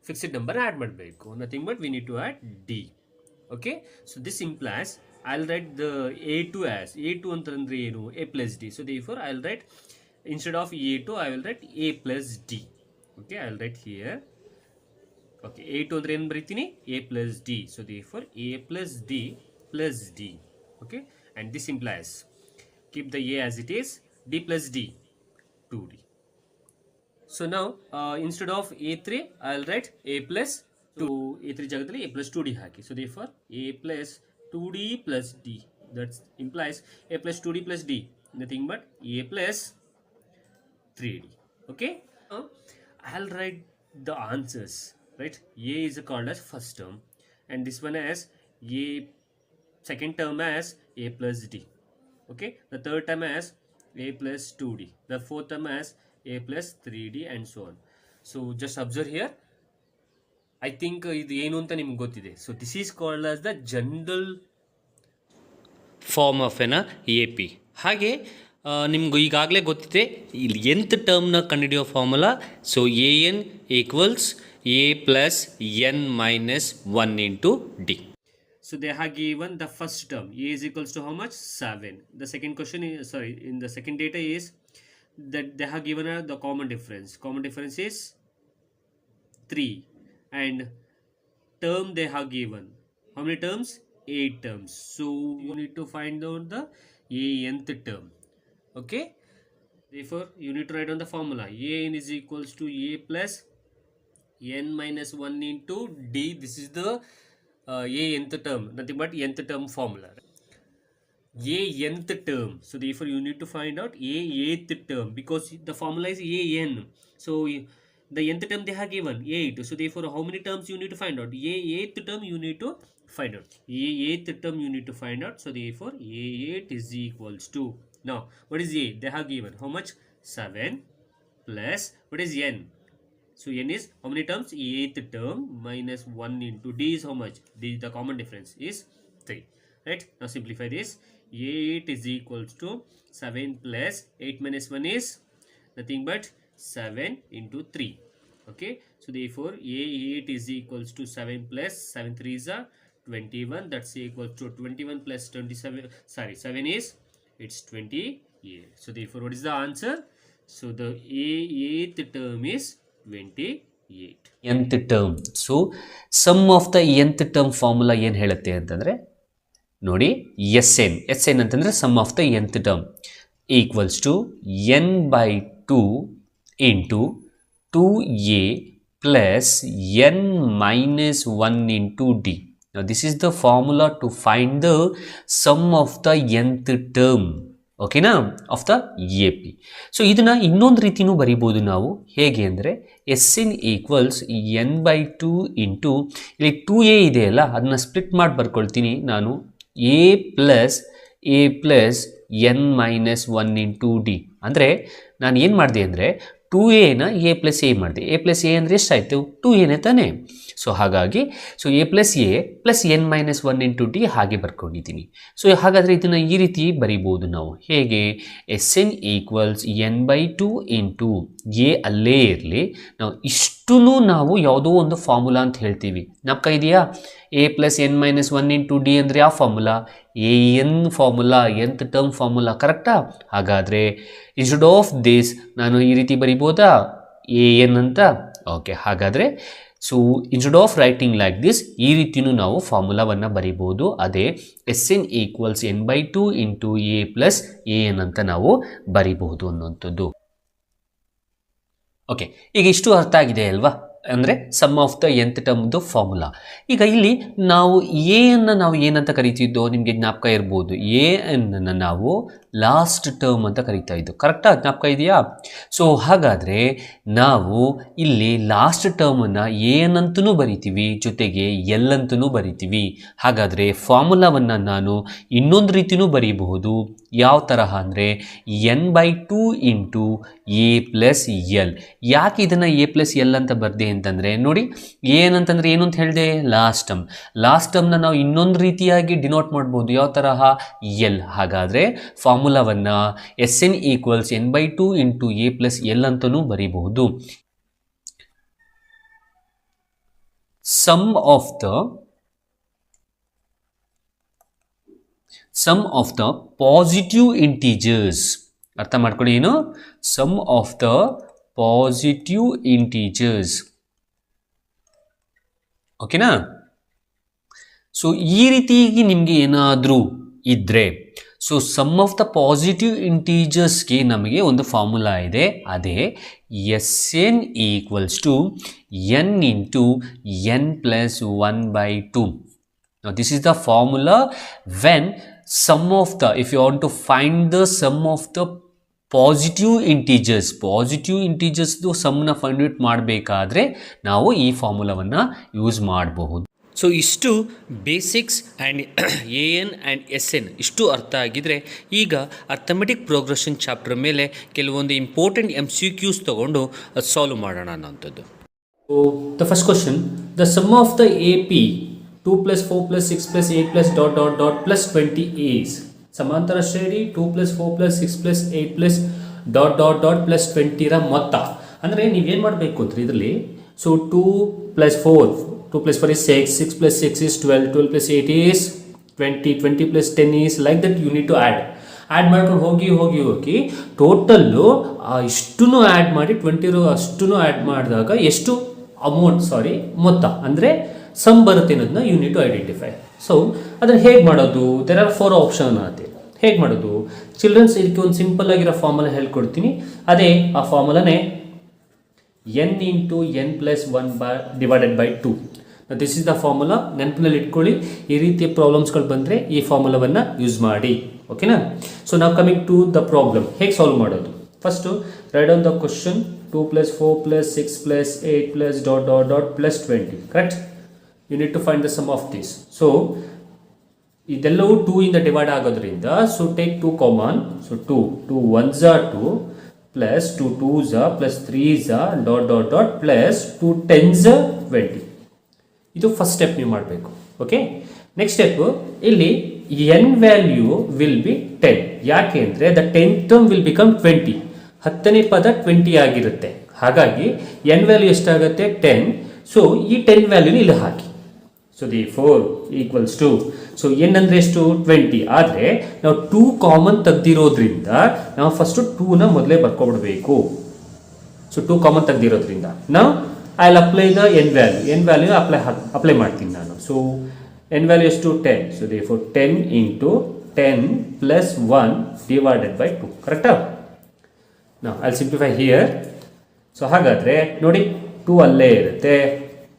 fixed number add ಮಾಡಬೇಕು, nothing but we need to add d. Okay, so this implies I'll write the A2 as A2 ಅಂತಂದ್ರೆ ಏನು? A plus d. So therefore I'll write instead of A2 I will write A plus d. Okay, I'll write here. Okay, A2 ಅಂದ್ರೆ ಏನು ಬರೀತೀನಿ? A plus d. So therefore A plus d plus d. Okay, and this implies keep the A as it is, d plus d 2d. So now instead of A3 I'll write A plus 2, A3 ಜಾಗದಲ್ಲಿ A plus 2d hockey. So therefore A plus 2d plus d, that implies A plus 2d plus d, nothing but A plus 3d. Okay, I'll write the answers, right? A is called as first term and this one as A, second term as A plus d. Okay, the third term as A plus 2d, the fourth term as A plus 3d and so on. So just observe here. I think ಇದು ಏನು ಅಂತ ನಿಮ್ಗೆ ಗೊತ್ತಿದೆ. So this is called as the general form of an AP. ಹಾಗೆ ನಿಮ್ಗೆ ಈಗಾಗಲೇ ಗೊತ್ತಿದೆ ಇಲ್ಲಿ nth ಟರ್ಮ್ನ ಕಂಡುಹಿಡಿಯೋ formula. So AN equals A plus N minus 1 into D. So they have given the first term A is equals to how much? 7. The second question is, in the second data is that they have given the common difference. Common difference is 3 and term they have given. How many terms? 8 terms. So you need to find out the nth term. Okay, therefore you need to write down the formula. An is equals to A plus N minus 1 into D. This is the nth term, nothing but nth term formula. Nth term. So therefore you need to find out eighth term because the formula is An. So the nth term they have given 8. So therefore how many terms you need to find out? Eighth term you need to find out. Eighth term you need to find out. So therefore A8 is equals to, now what is A? They have given how much? 7 plus what is N? So N is how many terms? Eighth term minus 1 into D is how much? D, the common difference is 3. Right? Now simplify this. A8 is equals to 7 plus 8 minus 1 is nothing but 7 into 3. Okay. So therefore A8 is equals to 7 plus 7 3 is 21. That's equal to 21 plus 27. Sorry, 7 is, it's 28. So therefore what is the answer? So the A8th term is 28. nth term. So sum of the nth term formula ಏನು ಹೇಳುತ್ತೆ ಅಂತಂದ್ರೆ ನೋಡಿ, SN ಅಂತಂದ್ರೆ sum of the nth term equals to n by 2 into 2a plus n minus 1 into d. Now this is the formula to find the sum of the nth term. ಓಕೆನಾ, of the AP. So ಇದನ್ನು ಇನ್ನೊಂದು ರೀತಿಯೂ ಬರಿಬೋದು ನಾವು. ಹೇಗೆ ಅಂದರೆ SN equals n/2 into ಇಲ್ಲಿ 2a ಇದೆಯಲ್ಲ, ಅದನ್ನ ಸ್ಪ್ಲಿಟ್ ಮಾಡಿ ಬರ್ಕೊಳ್ತೀನಿ ನಾನು. A plus n minus 1 into D. ಅಂದರೆ ನಾನು ಏನು ಮಾಡಿದೆ ಅಂದರೆ 2aನ A ಪ್ಲಸ್ ಎ ಮಾಡಿದೆ. A ಪ್ಲಸ್ ಎ ಅಂದರೆ ಎಷ್ಟಾಯಿತು? 2aನೇ ತಾನೇ. ಸೊ ಹಾಗಾಗಿ A plus A plus n minus 1 into D ಹಾಗೆ ಬರ್ಕೊಂಡಿದ್ದೀನಿ. ಸೊ ಹಾಗಾದರೆ ಇದನ್ನು ಈ ರೀತಿ ಬರಿಬೋದು ನಾವು. ಹೇಗೆ? SN equals n/2 into A ಅಲ್ಲೇ ಇರಲಿ, ನಾವು ಇಷ್ಟೂ ನಾವು ಯಾವುದೋ ಒಂದು ಫಾರ್ಮುಲಾ ಅಂತ ಹೇಳ್ತೀವಿ. ನಮ್ಕ ಇದೆಯಾ? A plus n minus 1 into D ಅಂದರೆ ಯಾವ formula? AN formula, nth term formula. ಕರೆಕ್ಟಾ? ಹಾಗಾದರೆ ಇನ್ಸ್ಟೆಡ್ ಆಫ್ ದಿಸ್ ನಾನು ಈ ರೀತಿ ಬರಿಬೋದಾ? AN ಅಂತ. ಓಕೆ, ಹಾಗಾದರೆ so instead of writing like this ಈ ರೀತಿಯೂ ನಾವು ಫಾರ್ಮುಲಾವನ್ನು ಬರಿಬೋದು. ಅದೇ SN equals n/2 into a plus AN ಅಂತ ನಾವು ಬರಿಬಹುದು ಅನ್ನುವಂಥದ್ದು. ಓಕೆ, ಈಗ ಇಷ್ಟು ಅರ್ಥ ಆಗಿದೆ ಅಲ್ವಾ? ಅಂದರೆ ಸಮ್ ಆಫ್ ದ nth ಟರ್ಮ್ದು ಫಾರ್ಮುಲಾ. ಈಗ ಇಲ್ಲಿ ನಾವು ಎನ್ನು ನಾವು ಏನಂತ ಕರಿತಿದ್ದೋ ನಿಮಗೆ ಜ್ಞಾಪಕ ಇರ್ಬೋದು. ಎನ್ನು ನಾವು ಲಾಸ್ಟ್ ಟರ್ಮ್ ಅಂತ ಕರಿತಾ ಇದ್ದು, ಕರೆಕ್ಟಾ? ಜ್ಞಾಪಕ ಇದೆಯಾ? ಸೊ ಹಾಗಾದರೆ ನಾವು ಇಲ್ಲಿ ಲಾಸ್ಟ್ ಟರ್ಮನ್ನು ಏನಂತೂ ಬರಿತೀವಿ, ಜೊತೆಗೆ ಎಲ್ ಅಂತೂ ಬರಿತೀವಿ. ಹಾಗಾದರೆ ಫಾರ್ಮುಲಾವನ್ನು ನಾನು ಇನ್ನೊಂದು ರೀತಿಯೂ ಬರೀಬಹುದು. ಯಾವ ತರಹ ಅಂದರೆ n/2 into a plus L. ಯಾಕೆ ಇದನ್ನು ಎ ಪ್ಲಸ್ ಎಲ್ ಅಂತ ಬರ್ದೆ ಅಂತಂದರೆ ನೋಡಿ, ಏನಂತಂದರೆ ಏನು ಅಂತ ಹೇಳಿದೆ, ಲಾಸ್ಟ್ ಟರ್ಮ್ನ ನಾವು ಇನ್ನೊಂದು ರೀತಿಯಾಗಿ ಡಿನೋಟ್ ಮಾಡ್ಬೋದು. ಯಾವ ತರಹ? ಎಲ್. ಹಾಗಾದರೆ ಫಾರ್ಮುಲಾವನ್ನು SN equals n/2 into a plus L ಅಂತಲೂ ಬರೀಬಹುದು. Sum of the positive integers. ಅರ್ಥ ಮಾಡ್ಕೊಳ್ಳಿ, ಏನು sum of the positive integers. ಓಕೆನಾ? ಸೊ ಈ ರೀತಿಯಾಗಿ ನಿಮಗೆ ಏನಾದರೂ ಇದ್ದರೆ, so sum of the positive ಇಂಟೀಜರ್ಸ್ಗೆ ನಮಗೆ ಒಂದು ಫಾರ್ಮುಲಾ ಇದೆ. ಅದೇ SN equals to n into n plus 1/2. Now this is the formula when if you want to find the sum of the positive ಇಂಟೀಜರ್ಸ್ದು ಸಮ್ನ ಫೈಂಡ್ ಔಟ್ ಮಾಡಬೇಕಾದ್ರೆ ನಾವು ಈ ಫಾರ್ಮುಲಾವನ್ನು ಯೂಸ್ ಮಾಡಬಹುದು. ಸೊ ಇಷ್ಟು basics and AN and SN ಇಷ್ಟು ಅರ್ಥ ಆಗಿದರೆ ಈಗ ಅರ್ಥಮೆಟಿಕ್ ಪ್ರೋಗ್ರೆಷನ್ ಚಾಪ್ಟರ್ ಮೇಲೆ ಕೆಲವೊಂದು ಇಂಪಾರ್ಟೆಂಟ್ MCQs ತೊಗೊಂಡು ಅದು ಸಾಲ್ವ್ ಮಾಡೋಣ ಅನ್ನೋಂಥದ್ದು. So the first question, the sum of the AP 2 + 4 + 6 + 8 + ... + 20 is ಸಮಾಂತರ ಶ್ರೇಣಿ 2 + 4 + 6 + 8 + ... + 20 ರ ಮೊತ್ತ. ಅಂದರೆ ನೀವೇನು ಮಾಡಬೇಕು ಅಂದರೆ ಇದರಲ್ಲಿ, so 2 + 4 is 6, 6 + 6 is 12, 12 + 8 is 20, 20 + 10 is like that. You need to add ಮಾಡ್ಕೊಂಡು ಹೋಗಿ ಟೋಟಲ್ಲು ಇಷ್ಟೂ ಆ್ಯಡ್ ಮಾಡಿ 20 ಅಷ್ಟೂ ಆ್ಯಡ್ ಮಾಡಿದಾಗ ಎಷ್ಟು ಮೊತ್ತ ಅಂದರೆ ಸಮ್ ಬರುತ್ತೆ ಅನ್ನೋದನ್ನ you need to identify. So ಅದನ್ನು ಹೇಗೆ ಮಾಡೋದು? ದೇರ್ ಆರ್ 4 ಆಪ್ಷನ್ ಆಗುತ್ತೆ. ಹೇಗೆ ಮಾಡೋದು? ಚಿಲ್ಡ್ರನ್ಸ್ ಇದಕ್ಕೆ ಒಂದು ಸಿಂಪಲ್ ಆಗಿರೋ ಫಾರ್ಮುಲಾ ಹೇಳ್ಕೊಡ್ತೀನಿ. ಅದೇ ಆ ಫಾರ್ಮುಲಾನೇ n into n plus 1 divided by 2. This is the formula. ನೆನಪಿನಲ್ಲಿ ಇಟ್ಕೊಳ್ಳಿ, ಈ ರೀತಿಯ ಪ್ರಾಬ್ಲಮ್ಸ್ಗಳು ಬಂದರೆ ಈ ಫಾರ್ಮುಲಾವನ್ನು ಯೂಸ್ ಮಾಡಿ. ಓಕೆನಾ? ಸೊ ನಾವು ಕಮಿಂಗ್ ಟು ದ ಪ್ರಾಬ್ಲಮ್, ಹೇಗೆ ಸಾಲ್ವ್ ಮಾಡೋದು? First right on the question. 2 + 4 + 6 + 8 + ... + 20. Correct? You need to find the sum of this. So ಇದೆಲ್ಲವೂ 2 ಇಂದ ಡಿವೈಡ್ ಆಗೋದ್ರಿಂದ, so take 2 common. So 2 1s are 2 plus 2 2s are plus 3s are ... plus 2 10s are 20. ಇದು first step ನೀವು ಮಾಡಬೇಕು. Okay, next step, ಇಲ್ಲಿ n value will be 10. ಯಾಕೆ ಅಂದರೆ the 10th term will become 20. 10ನೇ ಪದ 20 ಆಗಿರುತ್ತೆ. ಹಾಗಾಗಿ n ವ್ಯಾಲ್ಯೂ ಎಷ್ಟಾಗುತ್ತೆ? 10. ಸೊ ಈ 10 ವ್ಯಾಲ್ಯೂನ ಇಲ್ಲಿ ಹಾಕಿ. So the 4 equals to, so n ಅಂದರೆ ಎಷ್ಟು? 20. ಆದರೆ ನಾವು 2 ಕಾಮನ್ ತೆಗ್ದಿರೋದ್ರಿಂದ ನಾವು ಫಸ್ಟು 2ನ ಮೊದಲೇ ಬರ್ಕೊಬಿಡ್ಬೇಕು. ಸೊ 2 ಕಾಮನ್ ತೆಗ್ದಿರೋದ್ರಿಂದ ನಾವು I will apply the n value apply ಮಾಡ್ತೀನಿ ನಾನು. ಸೊ n ವ್ಯಾಲ್ಯೂ ಎಷ್ಟು? 10. So the 10 into 10 plus 1 divided by 2. ಕರೆಕ್ಟಾ? ನಾವು I will simplify here. So ಹಾಗಾದರೆ ನೋಡಿ, 2 ಅಲ್ಲೇ ಇರುತ್ತೆ,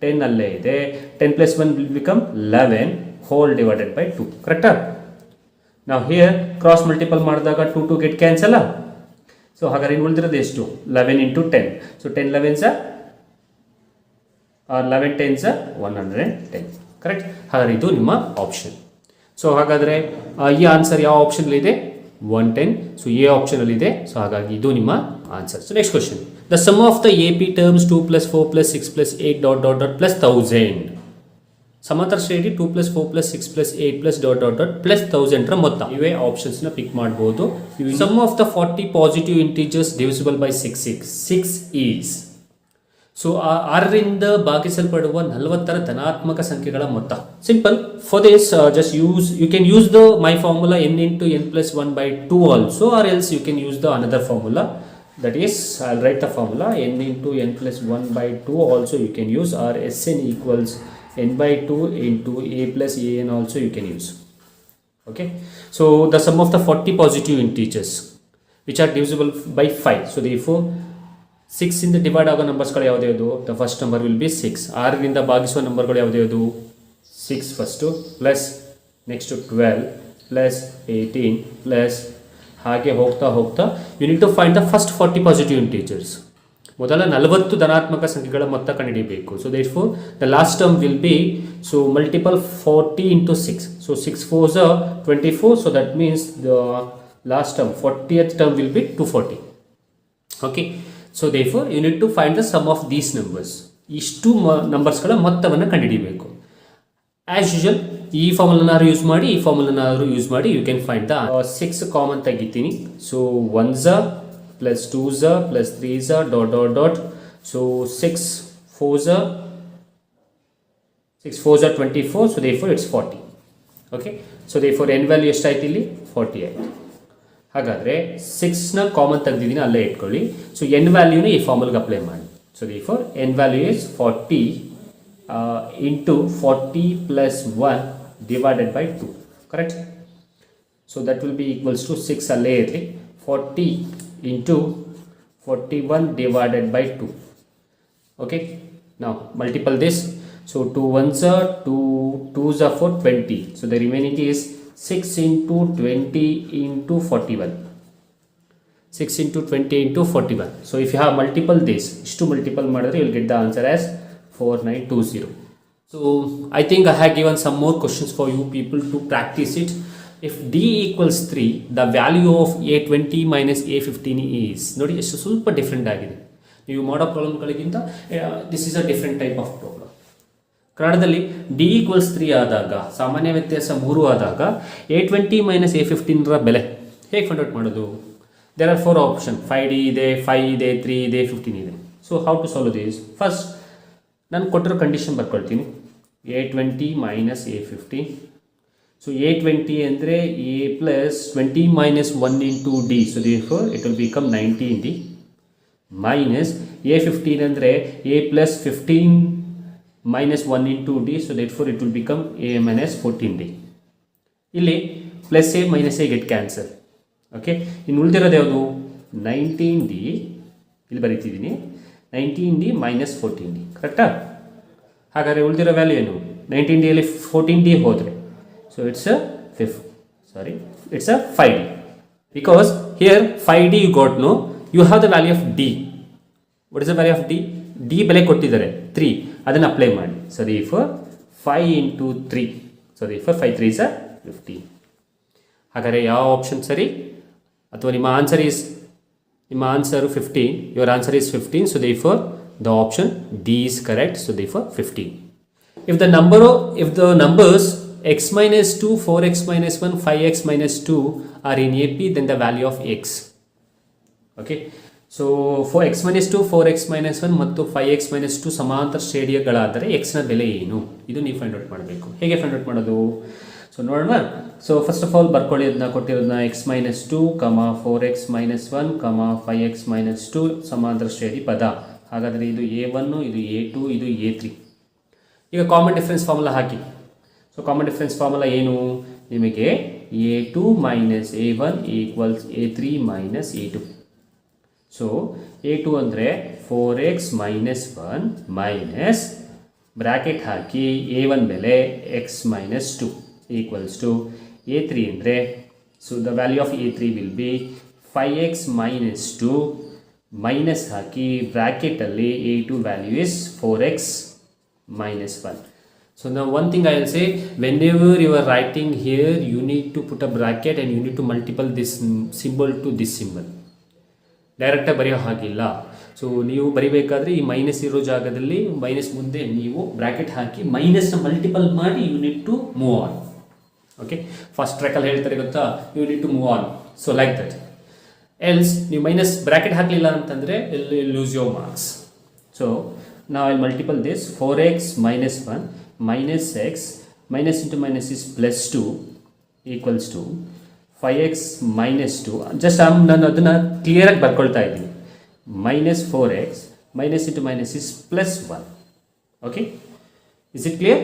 10 ಅಲ್ಲೇ ಇದೆ. 10 + 1 will become 11 whole divided by 2. ಕರೆಕ್ಟಾ? ನಾವು ಹಿಯರ್ ಕ್ರಾಸ್ ಮಲ್ಟಿಪಲ್ ಮಾಡಿದಾಗ 2 2 ಗೆಟ್ ಕ್ಯಾನ್ಸಲ್. ಸೊ ಹಾಗಾದ್ರೆ ಇನ್ನು ಉಳಿದಿರೋದು ಎಷ್ಟು? 11 into 10. So 10 11s R 11 10s 110. Correct? ಹಾಗಾದ್ರೆ ಇದು ನಿಮ್ಮ ಆಪ್ಷನ್. ಸೊ ಹಾಗಾದರೆ ಈ ಆನ್ಸರ್ ಯಾವ ಆಪ್ಷನಲ್ಲಿದೆ? 110. ಸೊ ಎ ಆಪ್ಷನಲ್ಲಿದೆ. ಸೊ ಹಾಗಾಗಿ ಇದು ನಿಮ್ಮ answer. So next question, the sum of the AP terms 2 + 4 + 6 + 8 ... + 1000. ಸಮಾಂತರ ಶ್ರೇಣಿ 2 + 4 + 6 + 8 + ... + 1000 ರ ಮೊತ್ತ. ಇವೇ ಆಪ್ಷನ್ಸ್ನ ಪಿಕ್ ಮಾಡ್ಬೋದು. Sum of the 40 positive integers divisible by 6 is. So 6ರಿಂದ ಭಾಗಿಸಲ್ಪಡುವ 40ರ ಧನಾತ್ಮಕ ಸಂಖ್ಯೆಗಳ ಮೊತ್ತ. Simple. For this just you can use the my formula n into n + 1/2 also, or else you can use the another formula. That is, I'll write the formula n into n plus 1 by 2 also you can use, or Sn equals n by 2 into a plus an also you can use. Okay, so the sum of the 40 positive integers which are divisible by 5. So therefore 6 ಇಂದ divide ಆಗೋ ನಂಬರ್ಸ್ಗಳು ಯಾವುದೇ ಅದು, the first number will be 6. 6ರಿಂದ ಭಾಗಿಸುವ ನಂಬರ್ಗಳು ಯಾವುದೇ ಅದು 6 first, plus next 12 plus 18 plus ಹಾಗೆ ಹೋಗ್ತಾ ಹೋಗ್ತಾ you need to find the first 40 positive integers. ಮೊದಲ 40 ಧನಾತ್ಮಕ ಸಂಖ್ಯೆಗಳ ಮೊತ್ತ ಕಂಡುಹಿಡಿಯಬೇಕು. So therefore the last term will be, so multiple 40 into 6. So 6 4s are 24. So that means the last term 40th term will be 240. Okay, so therefore you need to find the sum of these numbers. ಇಷ್ಟು ನಂಬರ್ಸ್ಗಳ ಮೊತ್ತವನ್ನು ಕಂಡುಹಿಡಿಯಬೇಕು. As usual ಈ ಫಾರ್ಮುಲಾನಾದ್ರು use ಮಾಡಿ, ಈ ಫಾರ್ಮುಲಾನಾದ್ರು use ಮಾಡಿ, you can find the 6 common ತೆಗಿತೀನಿ. So 1s plus 2s plus 3s dot dot dot. So 6 4s 24. So therefore it's 40. Okay, so therefore n value ಎಷ್ಟಾಯ್ತು ಇಲ್ಲಿ 40 ಆಯಿತು. ಹಾಗಾದರೆ 6ನ ಕಾಮನ್ ತೆಗೆದಿದ್ದೀನಿ, ಅಲ್ಲೇ ಇಟ್ಕೊಳ್ಳಿ. ಸೊ ಎನ್ ವ್ಯಾಲ್ಯೂನ ಈ ಫಾರ್ಮುಲಾಗೆ ಅಪ್ಲೈ ಮಾಡಿ. So therefore N value is 40 into 40 plus 1 divided by 2. Correct? So that will be equals to 6 ಅಲ್ಲೇ ಇರಲಿ, 40 ಇಂಟು 41 ಡಿವೈಡೆಡ್ ಬೈ 2. ಓಕೆ, ನಾವು multiple this. So 2 1s are 2 2s are 4 20. So the remaining is 6 into 20 into 41. 6 into 20 into 41. So if you have multiple this, istu multiple madidre you will get the answer as 4920. So I think I have given some more questions for you people to practice it. If d equals 3, the value of a20 minus a15 is, ನೋಡಿ ಎಷ್ಟು ಸ್ವಲ್ಪ different ಆಗಿದೆ. ನೀವು ಮಾಡೋ ಪ್ರಾಬ್ಲಮ್ಗಳಿಗಿಂತ this is a different type of problem. ಕನ್ನಡದಲ್ಲಿ D equals 3 ಆದಾಗ, ಸಾಮಾನ್ಯ ವ್ಯತ್ಯಾಸ 3 ಆದಾಗ a20 ಮೈನಸ್ a15ರ ಬೆಲೆ ಹೇಗೆ ಫೈಂಡ್ ಔಟ್ ಮಾಡೋದು? There are 4 option. 5d ಇದೆ, 5 ಇದೆ, 3 ಇದೆ, 15 ಇದೆ. So how to solve this? First ನಾನು ಕೊಟ್ಟಿರೋ condition ಬರ್ಕೊಳ್ತೀನಿ. a20 minus a15. So a20 ಅಂದರೆ a plus 20 minus 1 into D. So therefore it will become 19d minus a15 ಅಂದರೆ a plus 15 minus 1 into d. So therefore it will become a minus 14d. ಇಲ್ಲಿ plus a minus a get cancel. Okay, ಇನ್ನು ಉಳಿದಿರೋದು ಯಾವುದು? 19d. ಇಲ್ಲಿ ಬರೀತಿದ್ದೀನಿ 19d minus 14d. ಕರೆಕ್ಟಾ? ಹಾಗಾದರೆ ಉಳಿದಿರೋ value ಏನು? 19d ಅಲ್ಲಿ 14d ಹೋದರೆ, so it's a 5d. Because here 5d you got no, you have the value of d. What is the value of d? d ಬೆಲೆ ಕೊಟ್ಟಿದ್ದಾರೆ 3, ಅದನ್ನು ಅಪ್ಲೈ ಮಾಡಿ. So therefore 5 into 3. So therefore 5 3s are 15. ಹಾಗಾದರೆ ಯಾವ option ಸರಿ? ಅಥವಾ ನಿಮ್ಮ answer 15. Your answer is 15. So therefore the option D is correct. So therefore 15. If the numbers x minus 2, 4x minus 1, 5x minus 2 are in AP, then the value of x. Okay. So four X minus 2, 4x minus 1 ಮತ್ತು 5x minus 2 ಸಮಾಂತರ ಶ್ರೇಣಿಗಳಾದರೆ ಎಕ್ಸ್ನ ಬೆಲೆ ಏನು? ಇದು ನೀವು find out ಮಾಡಬೇಕು. ಹೇಗೆ find out ಮಾಡೋದು? ಸೊ ನೋಡೋಣ. ಸೊ ಫಸ್ಟ್ ಆಫ್ ಆಲ್ ಬರ್ಕೊಳ್ಳಿ, ಅದನ್ನ ಕೊಟ್ಟಿರೋದನ್ನ x minus 2, 4x minus 1, 5x minus 2 ಸಮಾಂತರ ಶ್ರೇಣಿ ಪದ. ಹಾಗಾದರೆ ಇದು a1, ಇದು a2, ಇದು a3. ಈಗ ಕಾಮನ್ ಡಿಫ್ರೆನ್ಸ್ ಫಾರ್ಮುಲಾ ಹಾಕಿ. ಸೊ ಕಾಮನ್ ಡಿಫ್ರೆನ್ಸ್ ಫಾರ್ಮುಲಾ ಏನು? ನಿಮಗೆ a2 minus a1 equals a3 minus a2. So a2 ಅಂದರೆ 4x ಮೈನಸ್ 1 ಮೈನಸ್ ಬ್ರ್ಯಾಕೆಟ್ ಹಾಕಿ a1 ಬೆಲೆ x minus 2 equals to a3 ಅಂದರೆ, so the value of a3 will be 5x minus 2 minus ಹಾಕಿ ಬ್ರ್ಯಾಕೆಟಲ್ಲಿ a2 value is 4x minus 1. So now one thing I will say, whenever you are writing here, you need to put a bracket and you need to multiply this symbol to this symbol. ಡೈರೆಕ್ಟಾಗಿ ಬರೆಯೋ ಹಾಗಿಲ್ಲ. So ನೀವು ಬರಿಬೇಕಾದ್ರೆ ಈ minus ಇರೋ ಜಾಗದಲ್ಲಿ minus ಮುಂದೆ ನೀವು bracket ಹಾಕಿ ಮೈನಸ್ನ ಮಲ್ಟಿಪಲ್ ಮಾಡಿ you need to move on. Okay, first ಟ್ರ್ಯಾಕಲ್ಲಿ ಹೇಳ್ತಾರೆ ಗೊತ್ತಾ, you need to move on. So like that. Else ನೀವು ಮೈನಸ್ ಬ್ರ್ಯಾಕೆಟ್ ಹಾಕಲಿಲ್ಲ ಅಂತಂದರೆ lose your marks. So now I will multiply this 4x minus 1 minus x minus into minus is plus 2 equals to 5x minus 2. Just ನಾನು ಅದನ್ನು ಕ್ಲಿಯರಾಗಿ ಬರ್ಕೊಳ್ತಾ ಇದ್ದೀನಿ. minus 4x, minus into minus is plus 1. Okay, is it clear?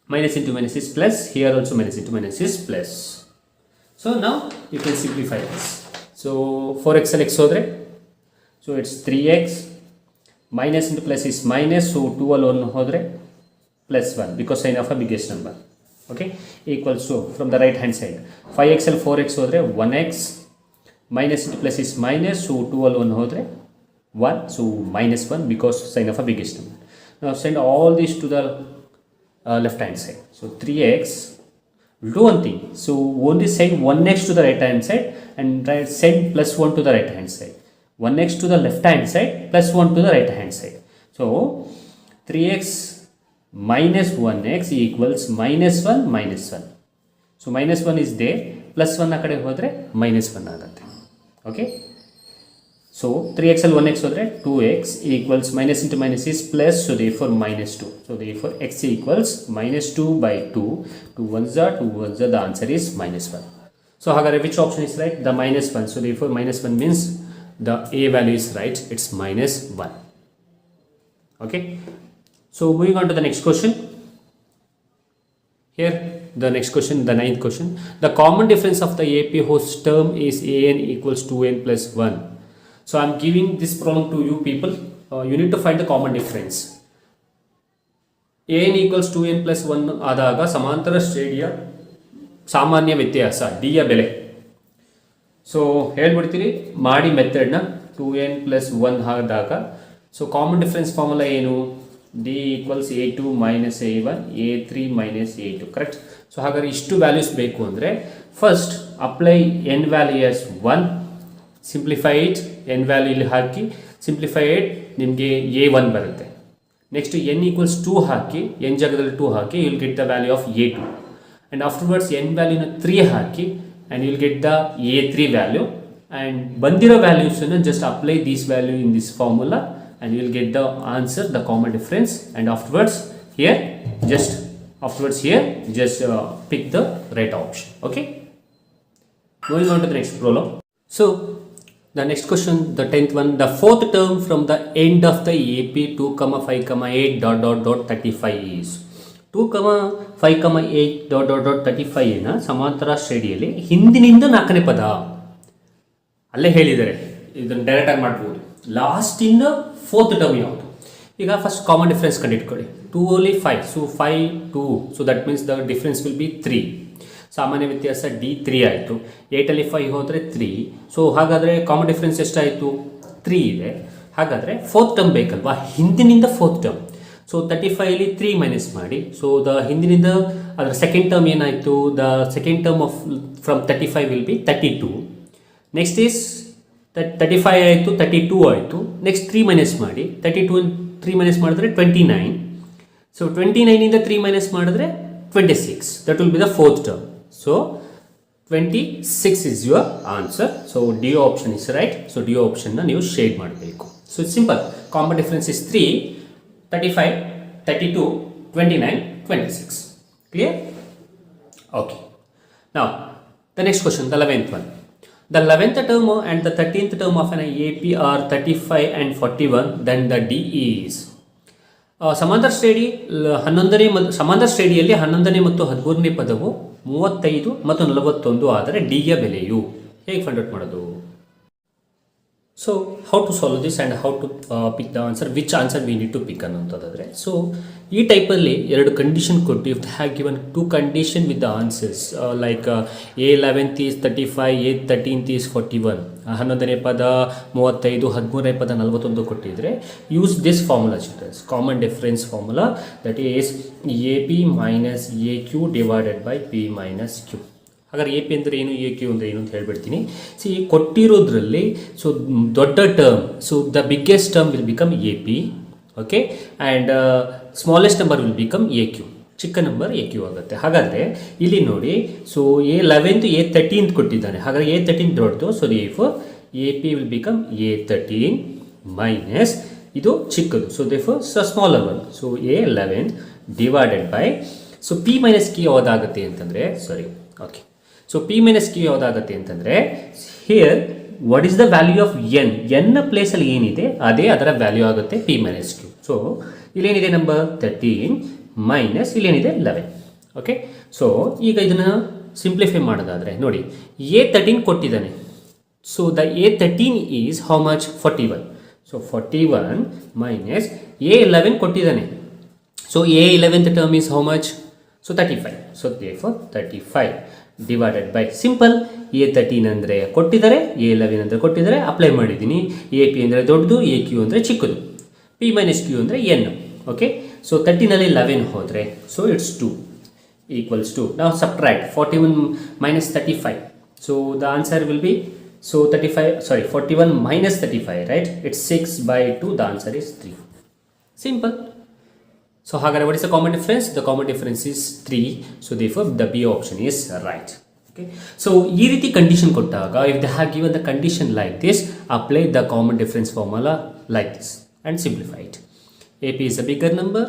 Minus into minus is plus, here also minus into minus is plus. So now you can simplify this. So 4x and x hodre, so it's 3x, minus into plus is minus, so 2 alone hodre plus 1 because sign of a biggest number. Okay, equals to from the right hand side 5x and 4x hodre 1x, minus into plus is minus, so 2 alone hodre 1, so minus 1 because sign of a biggest number. Now send all these to the left hand side. So 3x, we'll do one thing. So only send 1x to the right hand side and send plus 1 to the right hand side. 1x to the left hand side plus 1 to the right hand side. So 3x minus 1x equals minus 1 minus 1. So minus 1 is there, plus 1 ಆ ಕಡೆ ಹೋದರೆ minus 1 ಆಗುತ್ತೆ. Okay. So 3x and 1x hodre 2x equals minus into minus is plus, so therefore minus 2. So therefore x equals minus 2 by 2. 2 ones are, the answer is minus 1. So hagare which option is right? The minus 1. So therefore minus 1 means the a value is right. It's minus 1. Okay. So moving on to the next question. Here the next question, the 9th question. The common difference of the AP host term is an equals 2n plus 1. So I am giving this problem to you people. You need to find the common difference. an equals 2n plus 1 ಆದಾಗ ಸಮಾಂತರ ಶ್ರೇಣಿಯ ಸಾಮಾನ್ಯ ವ್ಯತ್ಯಾಸ d ಯ ಬೆಲೆ. So ಹೇಳ್ಬಿಡ್ತೀನಿ ಮಾಡಿ ಮೆಥಡ್ನ 2n plus 1 ಆದಾಗ. ಸೊ ಕಾಮನ್ ಡಿಫರೆನ್ಸ್ ಫಾರ್ಮುಲಾ ಏನು? d equals a2 minus a1 a3 minus a2, correct? So ಹಾಗಾದ್ರೆ ಇಷ್ಟು ವ್ಯಾಲ್ಯೂಸ್ ಬೇಕು ಅಂದರೆ first apply n value as 1, simplify it, n value ಇಲ್ಲಿ ಹಾಕಿ ಸಿಂಪ್ಲಿಫೈ ಇಟ್, ನಿಮಗೆ a1 ಬರುತ್ತೆ. ನೆಕ್ಸ್ಟ್ n equals 2 ಹಾಕಿ, n ಜಾಗದಲ್ಲಿ 2 ಹಾಕಿ, you will get the value of a2 and afterwards n ವ್ಯಾಲ್ಯೂನ 3 ಹಾಕಿ and you will get the a3 value and ಬಂದಿರೋ ವ್ಯಾಲ್ಯೂಸನ್ನು just apply this value in this formula and you will get the answer, the common difference, and afterwards here just pick the right option. Okay, moving on to the next problem. So the next question, the 10th one, the fourth term from the end of the AP 2, 5, 8 dot dot dot 35 is 2, 5, 8 dot dot dot 35 ನ ಸಮಾಂತರ ಶ್ರೇಣಿಯಲ್ಲಿ ಹಿಂದಿನಿಂದ 4ನೇ ಪದ ಅಲ್ಲೇ ಹೇಳಿದ್ದಾರೆ, ಇದನ್ನು direct ಆಗಿ ಮಾಡ್ಬೋದು. ಲಾಸ್ಟ್ ಇನ್ ಫೋರ್ತ್ ಟರ್ಮ್ ಯಾವುದು? ಈಗ ಫಸ್ಟ್ ಕಾಮನ್ ಡಿಫ್ರೆನ್ಸ್ ಕಂಡುಹಿಡ್ಕೊಳ್ಳಿ. 2 only 5, so 5 2, so that means the difference will be 3. ಸಾಮಾನ್ಯ ವ್ಯತ್ಯಾಸ d 3 ಆಯಿತು. 8ಅಲ್ಲಿ 5 ಹೋದರೆ 3, ಸೊ ಹಾಗಾದರೆ ಕಾಮನ್ ಡಿಫ್ರೆನ್ಸ್ ಎಷ್ಟಾಯಿತು? 3 ಇದೆ. ಹಾಗಾದರೆ ಫೋರ್ತ್ ಟರ್ಮ್ ಬೇಕಲ್ವಾ, ಹಿಂದಿನಿಂದ ಫೋರ್ತ್ ಟರ್ಮ್. ಸೊ 35ಅಲ್ಲಿ 3 ಮೈನಸ್ ಮಾಡಿ, ಸೊ ದ ಹಿಂದಿನಿಂದ ಅದರ ಸೆಕೆಂಡ್ ಟರ್ಮ್ ಏನಾಯಿತು? The second term off from 35 will be 32. Next is 35 ಆಯಿತು, 32 ಆಯಿತು. ನೆಕ್ಸ್ಟ್ 3 ಮೈನಸ್ ಮಾಡಿ, 32 3 ಮೈನಸ್ ಮಾಡಿದ್ರೆ 29. ಸೊ 29ಇಂದ 3 ಮೈನಸ್ ಮಾಡಿದ್ರೆ 26. That will be the fourth term. So 26 is your answer. So D option is right. So D ಆಪ್ಷನ್ನ ನೀವು shade ಮಾಡಬೇಕು. So it's simple. Common difference is 3, 35, 32, 29, 26. Clear? Okay. Now the next question, the 11th one. The 11th term and the 13th term of an AP are 35 and 41, then the D is ಸಮಾಂತರ ಶ್ರೇಣಿ 11ನೇ ಸಮಾಂತರ ಶ್ರೇಣಿಯಲ್ಲಿ 11ನೇ ಮತ್ತು 13ನೇ ಪದವು 35 ಮತ್ತು 41 ಆದರೆ D ಯ ಬೆಲೆಯು ಹೇಗೆ ಫೈಂಡ್ ಔಟ್ ಮಾಡೋದು? So how to solve this and how to pick the answer, which answer we need to pick ಅನ್ನೋಂಥದ್ದಾದರೆ, ಸೊ ಈ ಟೈಪಲ್ಲಿ ಎರಡು ಕಂಡೀಷನ್ ಕೊಟ್ಟು if they have given 2 condition with the answers like a 11th is 35, a 13th is 41, 11ನೇ ಪದ 35, 13ನೇ ಪದ 41 ಕೊಟ್ಟಿದ್ರೆ use this formula childrens, common difference formula, that is A P minus A Q divided by P minus Q. ಹಾಗಾದ್ರೆ A P ಅಂದರೆ ಏನು, A Q ಅಂದರೆ ಏನು ಅಂತ ಹೇಳ್ಬಿಡ್ತೀನಿ. ಸಿ ಕೊಟ್ಟಿರೋದ್ರಲ್ಲಿ ಸೊ ದೊಡ್ಡ term, so the biggest term will become A P, okay, and smallest number will become A Q, ಚಿಕ್ಕ ನಂಬರ್ ಎ ಕ್ಯೂ ಆಗುತ್ತೆ. ಹಾಗಾದರೆ ಇಲ್ಲಿ ನೋಡಿ, so a 11th a 13th ಕೊಟ್ಟಿದ್ದಾನೆ, ಹಾಗಾದರೆ a 13th ದೊಡ್ಡದು, so therefore A P will become a 13 minus ಇದು ಚಿಕ್ಕದು, so therefore smaller one, so a 11 divided by, so P minus Q ಯಾವುದಾಗುತ್ತೆ ಅಂತಂದರೆ, sorry, okay, so P minus Q ಯಾವುದಾಗುತ್ತೆ ಅಂತಂದರೆ here what is the value of N, ಎನ್ನ ಪ್ಲೇಸಲ್ಲಿ ಏನಿದೆ ಅದೇ ಅದರ ವ್ಯಾಲ್ಯೂ ಆಗುತ್ತೆ ಪಿ ಮೈನಸ್ ಕ್ಯೂ. ಸೊ ಇಲ್ಲೇನಿದೆ ನಂಬರ್ 13 ಮೈನಸ್ ಇಲ್ಲೇನಿದೆ 11. ಓಕೆ, ಸೊ ಈಗ ಇದನ್ನು ಸಿಂಪ್ಲಿಫೈ ಮಾಡೋದಾದರೆ ನೋಡಿ, A13 ಕೊಟ್ಟಿದ್ದಾನೆ. So the A13 is how much 41. So 41 minus A11 ಕೊಟ್ಟಿದ್ದಾನೆ. So A11th term is how much, so 35. So therefore 35 divided by simple A13 ಅಂದರೆ ಕೊಟ್ಟಿದ್ದಾರೆ, A11 ಅಂದರೆ ಕೊಟ್ಟಿದ್ದಾರೆ, ಅಪ್ಲೈ ಮಾಡಿದ್ದೀನಿ. AP ಅಂದರೆ ದೊಡ್ಡದು, AQ ಅಂದರೆ ಚಿಕ್ಕದು, P ಮೈನಸ್ Q ಅಂದರೆ N. ಓಕೆ, ಸೊ 13ನಲ್ಲಿ 11 ಹೋದರೆ so it's 2 equals to, now subtract 41 minus 35. So the answer will be, so 41 minus 35, right? It's 6 by 2, the answer is 3. Simple. So what is the common difference? The common difference is 3. So therefore the B option is right. Okay, so ee riti condition kottaga, if they have given the condition like this, apply the common difference formula like this and simplify it. AP is a bigger number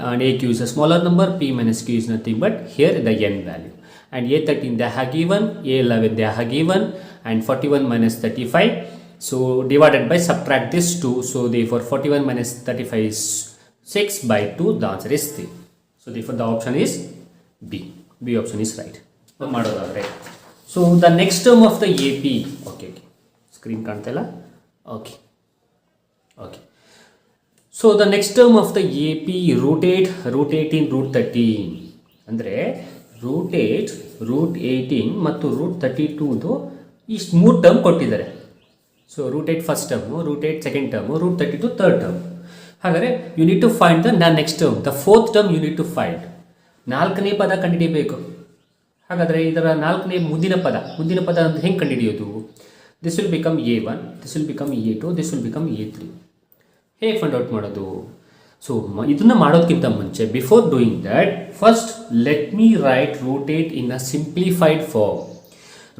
and AQ is a smaller number, P minus Q is nothing but here the N value, and A13 they have given, A11 they have given, and 41 minus 35, so divided by subtract this 2, so therefore 41 minus 35 is 6 by 2, the answer is 3. So therefore the option is B option is right. So the next term of the AP, okay, screen ಕಾಣ್ತಲ್ಲ, okay. So the next term of the AP, root 18 root 13 ಅಂದರೆ root 18 ಮತ್ತು root 32 ಇಷ್ಟು 3 term ಕೊಟ್ಟಿದ್ದಾರೆ. So root 8 first term, root 8 second term, root 32 third term. ಹಾಗಾದರೆ you need to find the next term, the fourth term you need to find. 4ನೇ ಪದ ಕಂಡುಹಿಡಿಯಬೇಕು. ಹಾಗಾದರೆ ಇದರ 4ನೇ ಮುಂದಿನ ಪದ ಅಂತ ಹೆಂಗೆ ಕಂಡುಹಿಡಿಯೋದು? This will become A1, this will become A2, this will become A3. ಹೇಗೆ ಫೈಂಡ್ ಔಟ್ ಮಾಡೋದು? ಸೊ ಇದನ್ನು ಮಾಡೋದಕ್ಕಿಂತ ಮುಂಚೆ, before doing that, first let me write root 8 in a simplified form.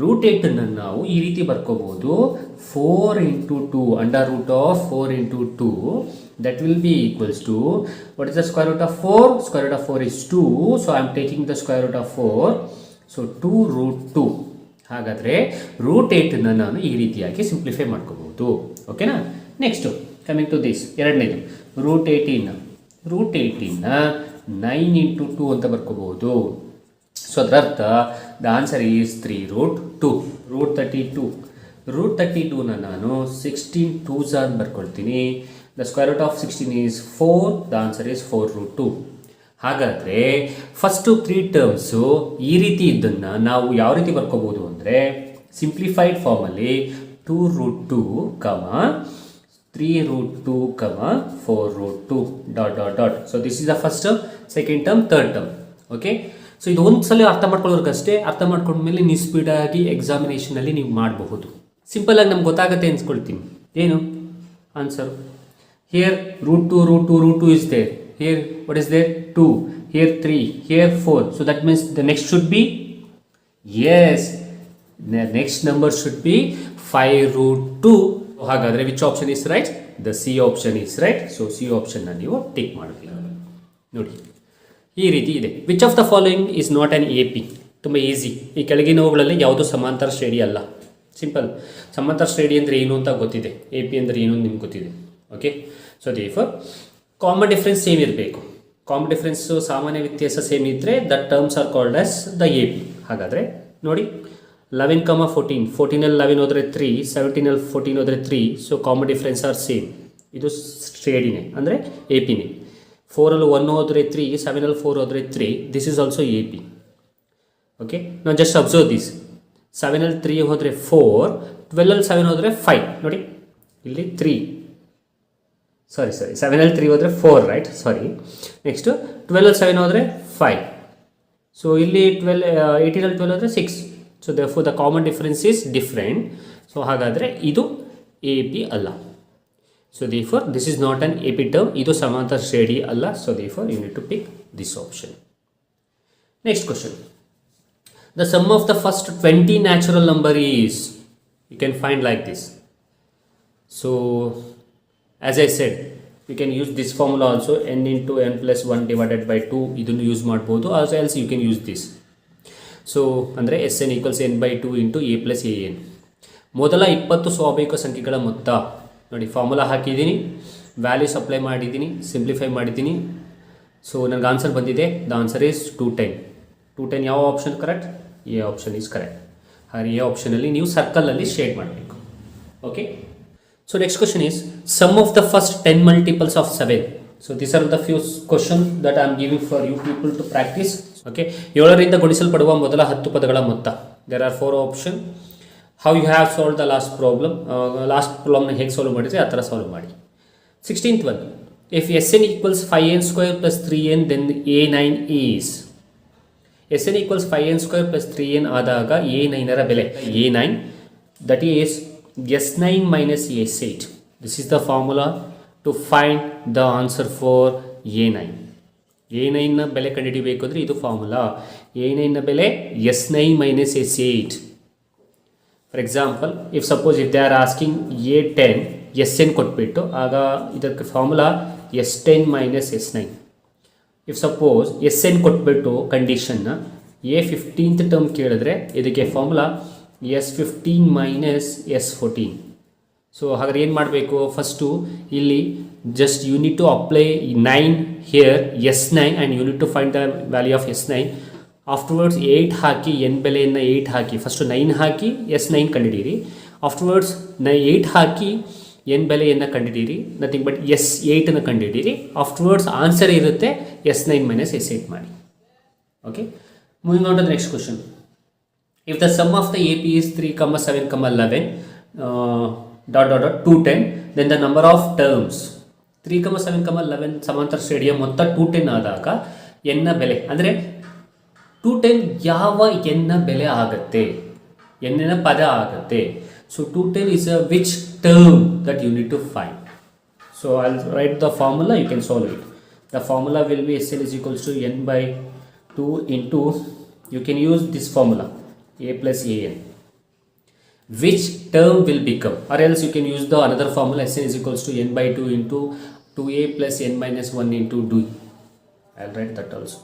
Root 8ಅನ್ನು ನಾವು ಈ ರೀತಿ ಬರ್ಕೋಬಹುದು, 4 into 2 under root of 4 into 2, that will be equals to, what is the square root of 4? Square root of 4 is 2, so I am taking the square root of 4, so 2 root 2. ಹಾಗಾದರೆ root 8ಅನ್ನು ನಾನು ಈ ರೀತಿಯಾಗಿ simplify ಮಾಡ್ಕೋಬಹುದು. ಓಕೆನಾ? Next coming to this, ಎರಡನೇದು root 18ನ 9 into 2 ಅಂತ ಬರ್ಕೋಬಹುದು. ಸೊ ಅದರ ಅರ್ಥ the answer is 3 root 2. Root 32ನ ನಾನು 16 2s ಅಂತ ಬರ್ಕೊಳ್ತೀನಿ. The square root of 16 is 4, the answer is 4 root 2. ಹಾಗಾದರೆ ಫಸ್ಟು 3 ಟರ್ಮ್ಸು ಈ ರೀತಿ ಇದ್ದನ್ನು ನಾವು ಯಾವ ರೀತಿ ಬರ್ಕೋಬೋದು ಅಂದರೆ, ಸಿಂಪ್ಲಿಫೈಡ್ ಫಾರ್ಮಲ್ಲಿ 2 root 2, 3 root 2, 4 root 2, ... So this is the first term, second term, third term. Okay, so ಇದು ಒಂದು ಸಲ ಅರ್ಥ ಮಾಡ್ಕೊಳ್ಳೋರ್ಗಷ್ಟೇ. ಅರ್ಥ ಮಾಡ್ಕೊಂಡ್ಮೇಲೆ ನೀವು ಸ್ಪೀಡಾಗಿ ಎಕ್ಸಾಮಿನೇಷನಲ್ಲಿ ನೀವು ಮಾಡಬಹುದು. ಸಿಂಪಲಾಗಿ ನಮ್ಗೆ ಗೊತ್ತಾಗುತ್ತೆ ಅನ್ಸ್ಕೊಳ್ತೀನಿ. ಏನು answer? Here root 2 is there. Here what is there? 2. Here 3. Here 4. So that means the next should be, yes, the next number should be 5 root 2. ಹಾಗಾದರೆ which option is right? The C option is right. So C ಆಪ್ಷನ್ನ ನೀವು tick ಮಾಡಬೇಕು. ನೋಡಿ ಈ ರೀತಿ ಇದೆ. Which of the following is not an AP? ತುಂಬ easy. ಈ ಕೆಳಗಿನವುಗಳಲ್ಲಿ ಯಾವುದು ಸಮಾಂತರ ಶ್ರೇಣಿ ಅಲ್ಲ. ಸಿಂಪಲ್. ಸಮಾಂತರ ಶ್ರೇಣಿ ಅಂದರೆ ಏನು ಅಂತ ಗೊತ್ತಿದೆ, AP ಅಂದರೆ ಏನು ಅಂತ ನಿಮ್ಗೆ ಗೊತ್ತಿದೆ. Okay, so therefore common difference same ಇರಬೇಕು. ಕಾಮನ್ ಡಿಫ್ರೆನ್ಸು, ಸಾಮಾನ್ಯ ವ್ಯತ್ಯಾಸ ಸೇಮ್ ಇದ್ದರೆ the terms are called as the AP. ಹಾಗಾದರೆ ನೋಡಿ, 11, 14, 14ನಲ್ಲಿ 11 ಹೋದರೆ 3, 17ನಲ್ಲಿ 14 ಹೋದರೆ 3, so common difference are same. ಇದು ಶ್ರೇಣಿನೇ ಅಂದರೆ AP-ನೇ. 4ರಲ್ಲಿ 1 ಹೋದರೆ 3, 7ನಲ್ಲಿ 4 ಹೋದರೆ 3, this is also AP. Okay, ನಾವು ಜಸ್ಟ್ ಅಬ್ಸರ್ವ್ ದಿಸ್. 7ನಲ್ಲಿ 3 ಹೋದರೆ 4, 12ನಲ್ಲಿ 7 ಹೋದರೆ 5. ನೋಡಿ ಇಲ್ಲಿ 3, ಸಾರಿ 7ನಲ್ಲಿ 3 ಹೋದರೆ 4, ರೈಟ್, ಸಾರಿ. ನೆಕ್ಸ್ಟು 12ನಲ್ಲಿ 7 ಹೋದರೆ 5, ಸೊ ಇಲ್ಲಿ 18ನಲ್ಲಿ 12 ಹೋದರೆ 6. So therefore the common difference is different. So ಹಾಗಾದರೆ ಇದು AP ಅಲ್ಲ. So therefore this is not an AP term. ಇದು ಸಮಾಂತರ ಶ್ರೇಣಿ ಅಲ್ಲ. So therefore you need to pick this option. Next question. The sum of the first 20 natural number is, you can find like this. So as I said, you can use this formula also, n into n plus 1 divided by 2. ಇದನ್ನು use ಮಾಡ್ಬೋದು. Also else you can use this. So ಅಂದರೆ SN equals n by 2 into a plus an. ಮೊದಲ 20 ಸ್ವಾಭಾವಿಕ ಸಂಖ್ಯೆಗಳ ಮೊತ್ತ ನೋಡಿ, formula ಹಾಕಿದ್ದೀನಿ, values apply ಮಾಡಿದ್ದೀನಿ, ಸಿಂಪ್ಲಿಫೈ ಮಾಡಿದ್ದೀನಿ. ಸೊ ನನಗೆ ಆನ್ಸರ್ ಬಂದಿದೆ. The answer is 210. 210 ಯಾವ option correct? A option is correct. ಹಾಗೆ ಎ ಆಪ್ಷನಲ್ಲಿ ನೀವು ಸರ್ಕಲಲ್ಲಿ ಶೇಡ್ ಮಾಡಬೇಕು. Okay, so next question is sum of the first 10 multiples of 7. So this are the few question that I am giving for you people to practice. Okay, 7ರಿಂದ ಗುಣಿಸಲ್ಪಡುವ ಮೊದಲ 10 ಪದಗಳ ಮೊತ್ತ. There are 4 option. How you have solve the last ಪ್ರಾಬ್ಲಮ್ನ ಹೇಗೆ solve ಮಾಡಿದರೆ ಆ ಥರ ಸಾಲ್ವ್ ಮಾಡಿ. 16th one, if Sn equals 5n square plus 3n then a9 is. Sn equals 5n square plus 3n ಆದಾಗ a9ರ ಬೆಲೆ a9, that is S9 minus S8. This is the formula to find the answer for a9. a9ನ ಬೆಲೆ ಕಂಡುಹಿಡಿಯಬೇಕು ಅಂದರೆ ಇದು formula. a9ನ ಬೆಲೆ S9 minus S8. For example, if suppose if they are asking a10 Sn ಕೊಟ್ಬಿಟ್ಟು ಆಗ ಇದಕ್ಕೆ formula S10 minus S9. If suppose Sn ಕೊಟ್ಬಿಟ್ಟು ಕಂಡೀಷನ್ನ a15th term ಕೇಳಿದ್ರೆ ಇದಕ್ಕೆ formula S15 minus S14. So ಹಾಗಾದ್ರೆ ಏನು ಮಾಡಬೇಕು? ಫಸ್ಟು ಇಲ್ಲಿ just you need to apply 9 here S9 and you need to find the value of S9. Afterwards 8 ಹಾಕಿ, n ಬೆಲೆಯನ್ನು 8 ಹಾಕಿ, ಫಸ್ಟು 9 ಹಾಕಿ S9 ಕಂಡುಹಿಡೀರಿ. ಆಫ್ಟರ್ವರ್ಡ್ಸ್ 8 ಹಾಕಿ n ಬೆಲೆಯನ್ನು ಕಂಡುಹಿಡೀರಿ, ನಥಿಂಗ್ ಬಟ್ S8ನ ಕಂಡುಹಿಡೀರಿ. ಆಫ್ಟರ್ವರ್ಡ್ಸ್ ಆನ್ಸರ್ ಇರುತ್ತೆ S9 minus S8 ಮಾಡಿ. Okay, moving on to the next question. If the sum of the AP is 3, 7, 11, .210, then the number of terms 3, 7, 11 ಸಮಾಂತರ ಶ್ರೇಣಿಯ ಮೊತ್ತ 210 ಆದಾಗ n ನ ಬೆಲೆ ಅಂದರೆ 210 ಯಾವ n ನ ಬೆಲೆ ಆಗುತ್ತೆ, n ನ ಪದ ಆಗುತ್ತೆ. So 210 is a which term that you need to find. So I'll write the formula, you can solve it. The formula will be Sn is equals to n by 2 into, you can use this formula, a plus an. Which term will become, or else you can use the another formula, Sn is equals to n by 2 into 2a plus n minus 1 into d. I'll write that also.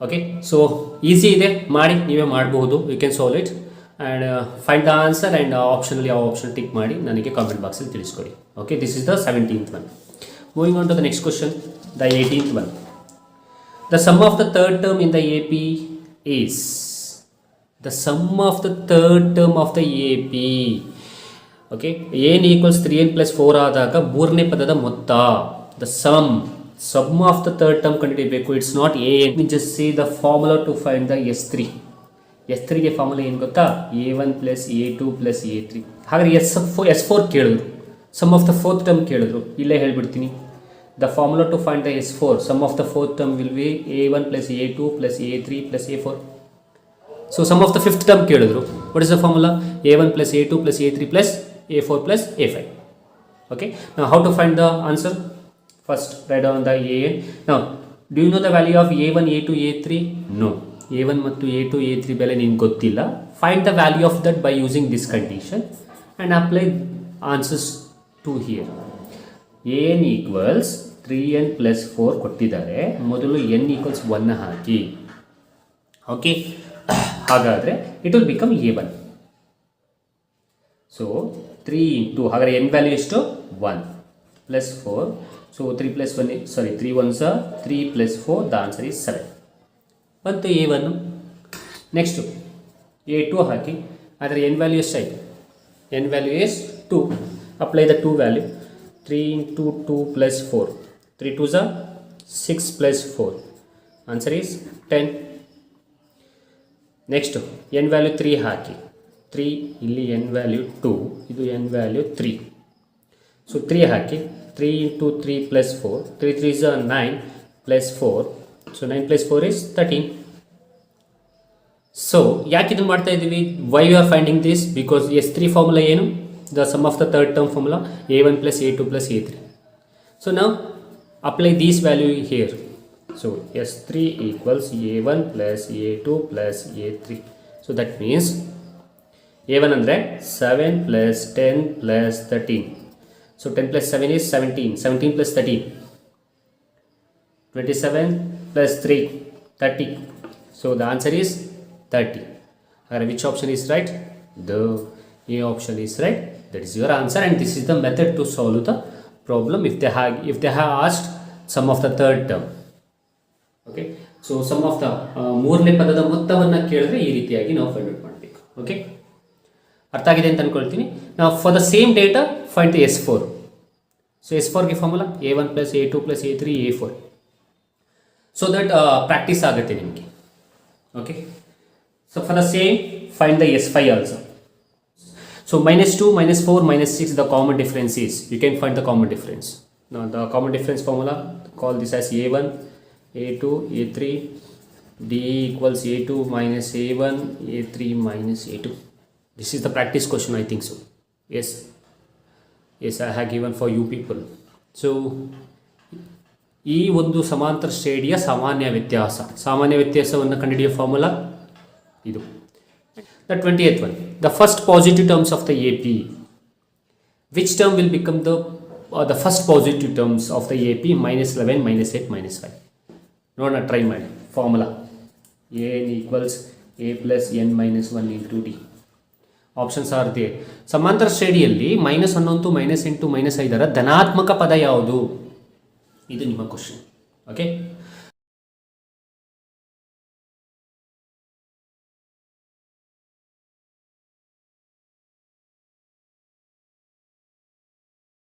Okay, so easy ಇದೆ, ಮಾಡಿ, ನೀವೇ ಮಾಡಬಹುದು. You can solve it and find the answer and ಆಪ್ಷನಲ್ಲಿ ಯಾವ option tick ಮಾಡಿ ನನಗೆ comment ಬಾಕ್ಸಲ್ಲಿ ತಿಳಿಸ್ಕೊಡಿ. Okay, this is the 17th one. Moving on to the next question, the 18th one. The sum of the third term in the AP is. The sum of the third term of the AP. Okay, n equals 3n plus 4 ಆದಾಗ ಮೂರನೇ ಪದದ ಮೊತ್ತ. The sum of the third term ಕಂಡುಹಿಡಿಯಬೇಕು. It's not an. We just see the formula to find the S3. S3ಗೆ formula ಏನು ಗೊತ್ತಾ? a1 plus a2 plus a3. ಹಾಗಾದ್ರೆ S4 ಕೇಳಿದ್ರು, sum of the fourth term ಕೇಳಿದ್ರು, ಇಲ್ಲೇ ಹೇಳ್ಬಿಡ್ತೀನಿ. The formula to find the S4, sum of the fourth term will be a1 plus a2 plus a3 plus a4. So sum of the fifth term ಕೇಳಿದ್ರು. What is the formula? a1 plus a2 plus a3 plus a4 plus a5. Okay, now how to find the answer? First write down the an. Now do you know the value of a1, a2, a3? No. a1 ಮತ್ತು a2, a3 ಬೆಲೆ ನಿಮಗೆ ಗೊತ್ತಿಲ್ಲ. Find the value of that by using this condition and apply answers to here. an equals 3n plus 4 ಕೊಟ್ಟಿದ್ದಾರೆ, ಮೊದಲು n equals 1 ಹಾಕಿ. Okay, ಹಾಗಾದರೆ it will become a1. So 3 into, ಹಾಗಾದರೆ n value ಎಷ್ಟು? 1 plus 4. So 3 plus 1, sorry 3 1s are 3 plus 4, the answer is 7. ಮತ್ತು a1. Next a2 ಹಾಕಿ, ಆದರೆ n value ಎಷ್ಟಾಯಿತು? n value is 2. Apply the 2 value. 3 into 2 plus 4. 3 2s are 6 plus 4. Answer is 10. Next, n value 3 ಹಾಕಿ. 3 ಇಲ್ಲಿ n value 2, ಇದು n value 3. So 3 hockey. 3 into 3 plus 4. 3 3s are 9 plus 4. So 9 plus 4 is 13. So ಯಾಕೆ ಇದನ್ನು ಮಾಡ್ತಾ ಇದ್ದೀವಿ? Why you are finding this? Because S3 formula ಏನು? The sum of the third term formula, a1 plus a2 plus a3. So now apply this value here. So S3 equals a1 plus a2 plus a3. So that means a1 ಅಂದರೆ 7 plus 10 plus 13. So 10 plus 7 is 17. 17 plus 13. 27 plus 3. 30. So the answer is 30. Which option is right? The A option is right. That is your answer, and this is the method to solve the problem if they have asked sum of the third term. Okay, so sum of the ಮೂರನೇ ಪದದ ಮೊತ್ತವನ್ನು ಕೇಳಿದ್ರೆ ಈ ರೀತಿಯಾಗಿ ನಾವು find out ಮಾಡಬೇಕು. Okay, ಅರ್ಥ ಆಗಿದೆ ಅಂತ ಅನ್ಕೊಳ್ತೀನಿ. ನಾವು for the same data find the S4. So S4ಗೆ formula A1 + A2 + A3 A4. So that practice ಆಗುತ್ತೆ ನಿಮಗೆ. Okay, so for the same find the S5 also. So -2, -4, -6, the common difference is, you can find the common difference. Now the common difference formula, call this as A1, A2, A3, D equals A2 minus A1, A3 minus A2. This is the practice question, I think so. Yes, I have given for you people. So ಈ ಒಂದು ಸಮಾಂತರ ಶ್ರೇಣಿಯ ಸಾಮಾನ್ಯ ವ್ಯತ್ಯಾಸವನ್ನು ಕಂಡುಹಿಡಿಯುವ formula ಇದು. The 20th one, the first positive terms of the AP. Which term will become the first positive terms of the AP? -11, -8, -5. ನೋಡೋಣ, try ಮಾಡಿ. Formula n equals a plus n minus 1 into d. Options are they. ಸಮಾಂತರ ಶ್ರೇಣಿಯಲ್ಲಿ -11, -8, -5 ಧನಾತ್ಮಕ ಪದ ಯಾವುದು? ಇದು ನಿಮ್ಮ question. Okay.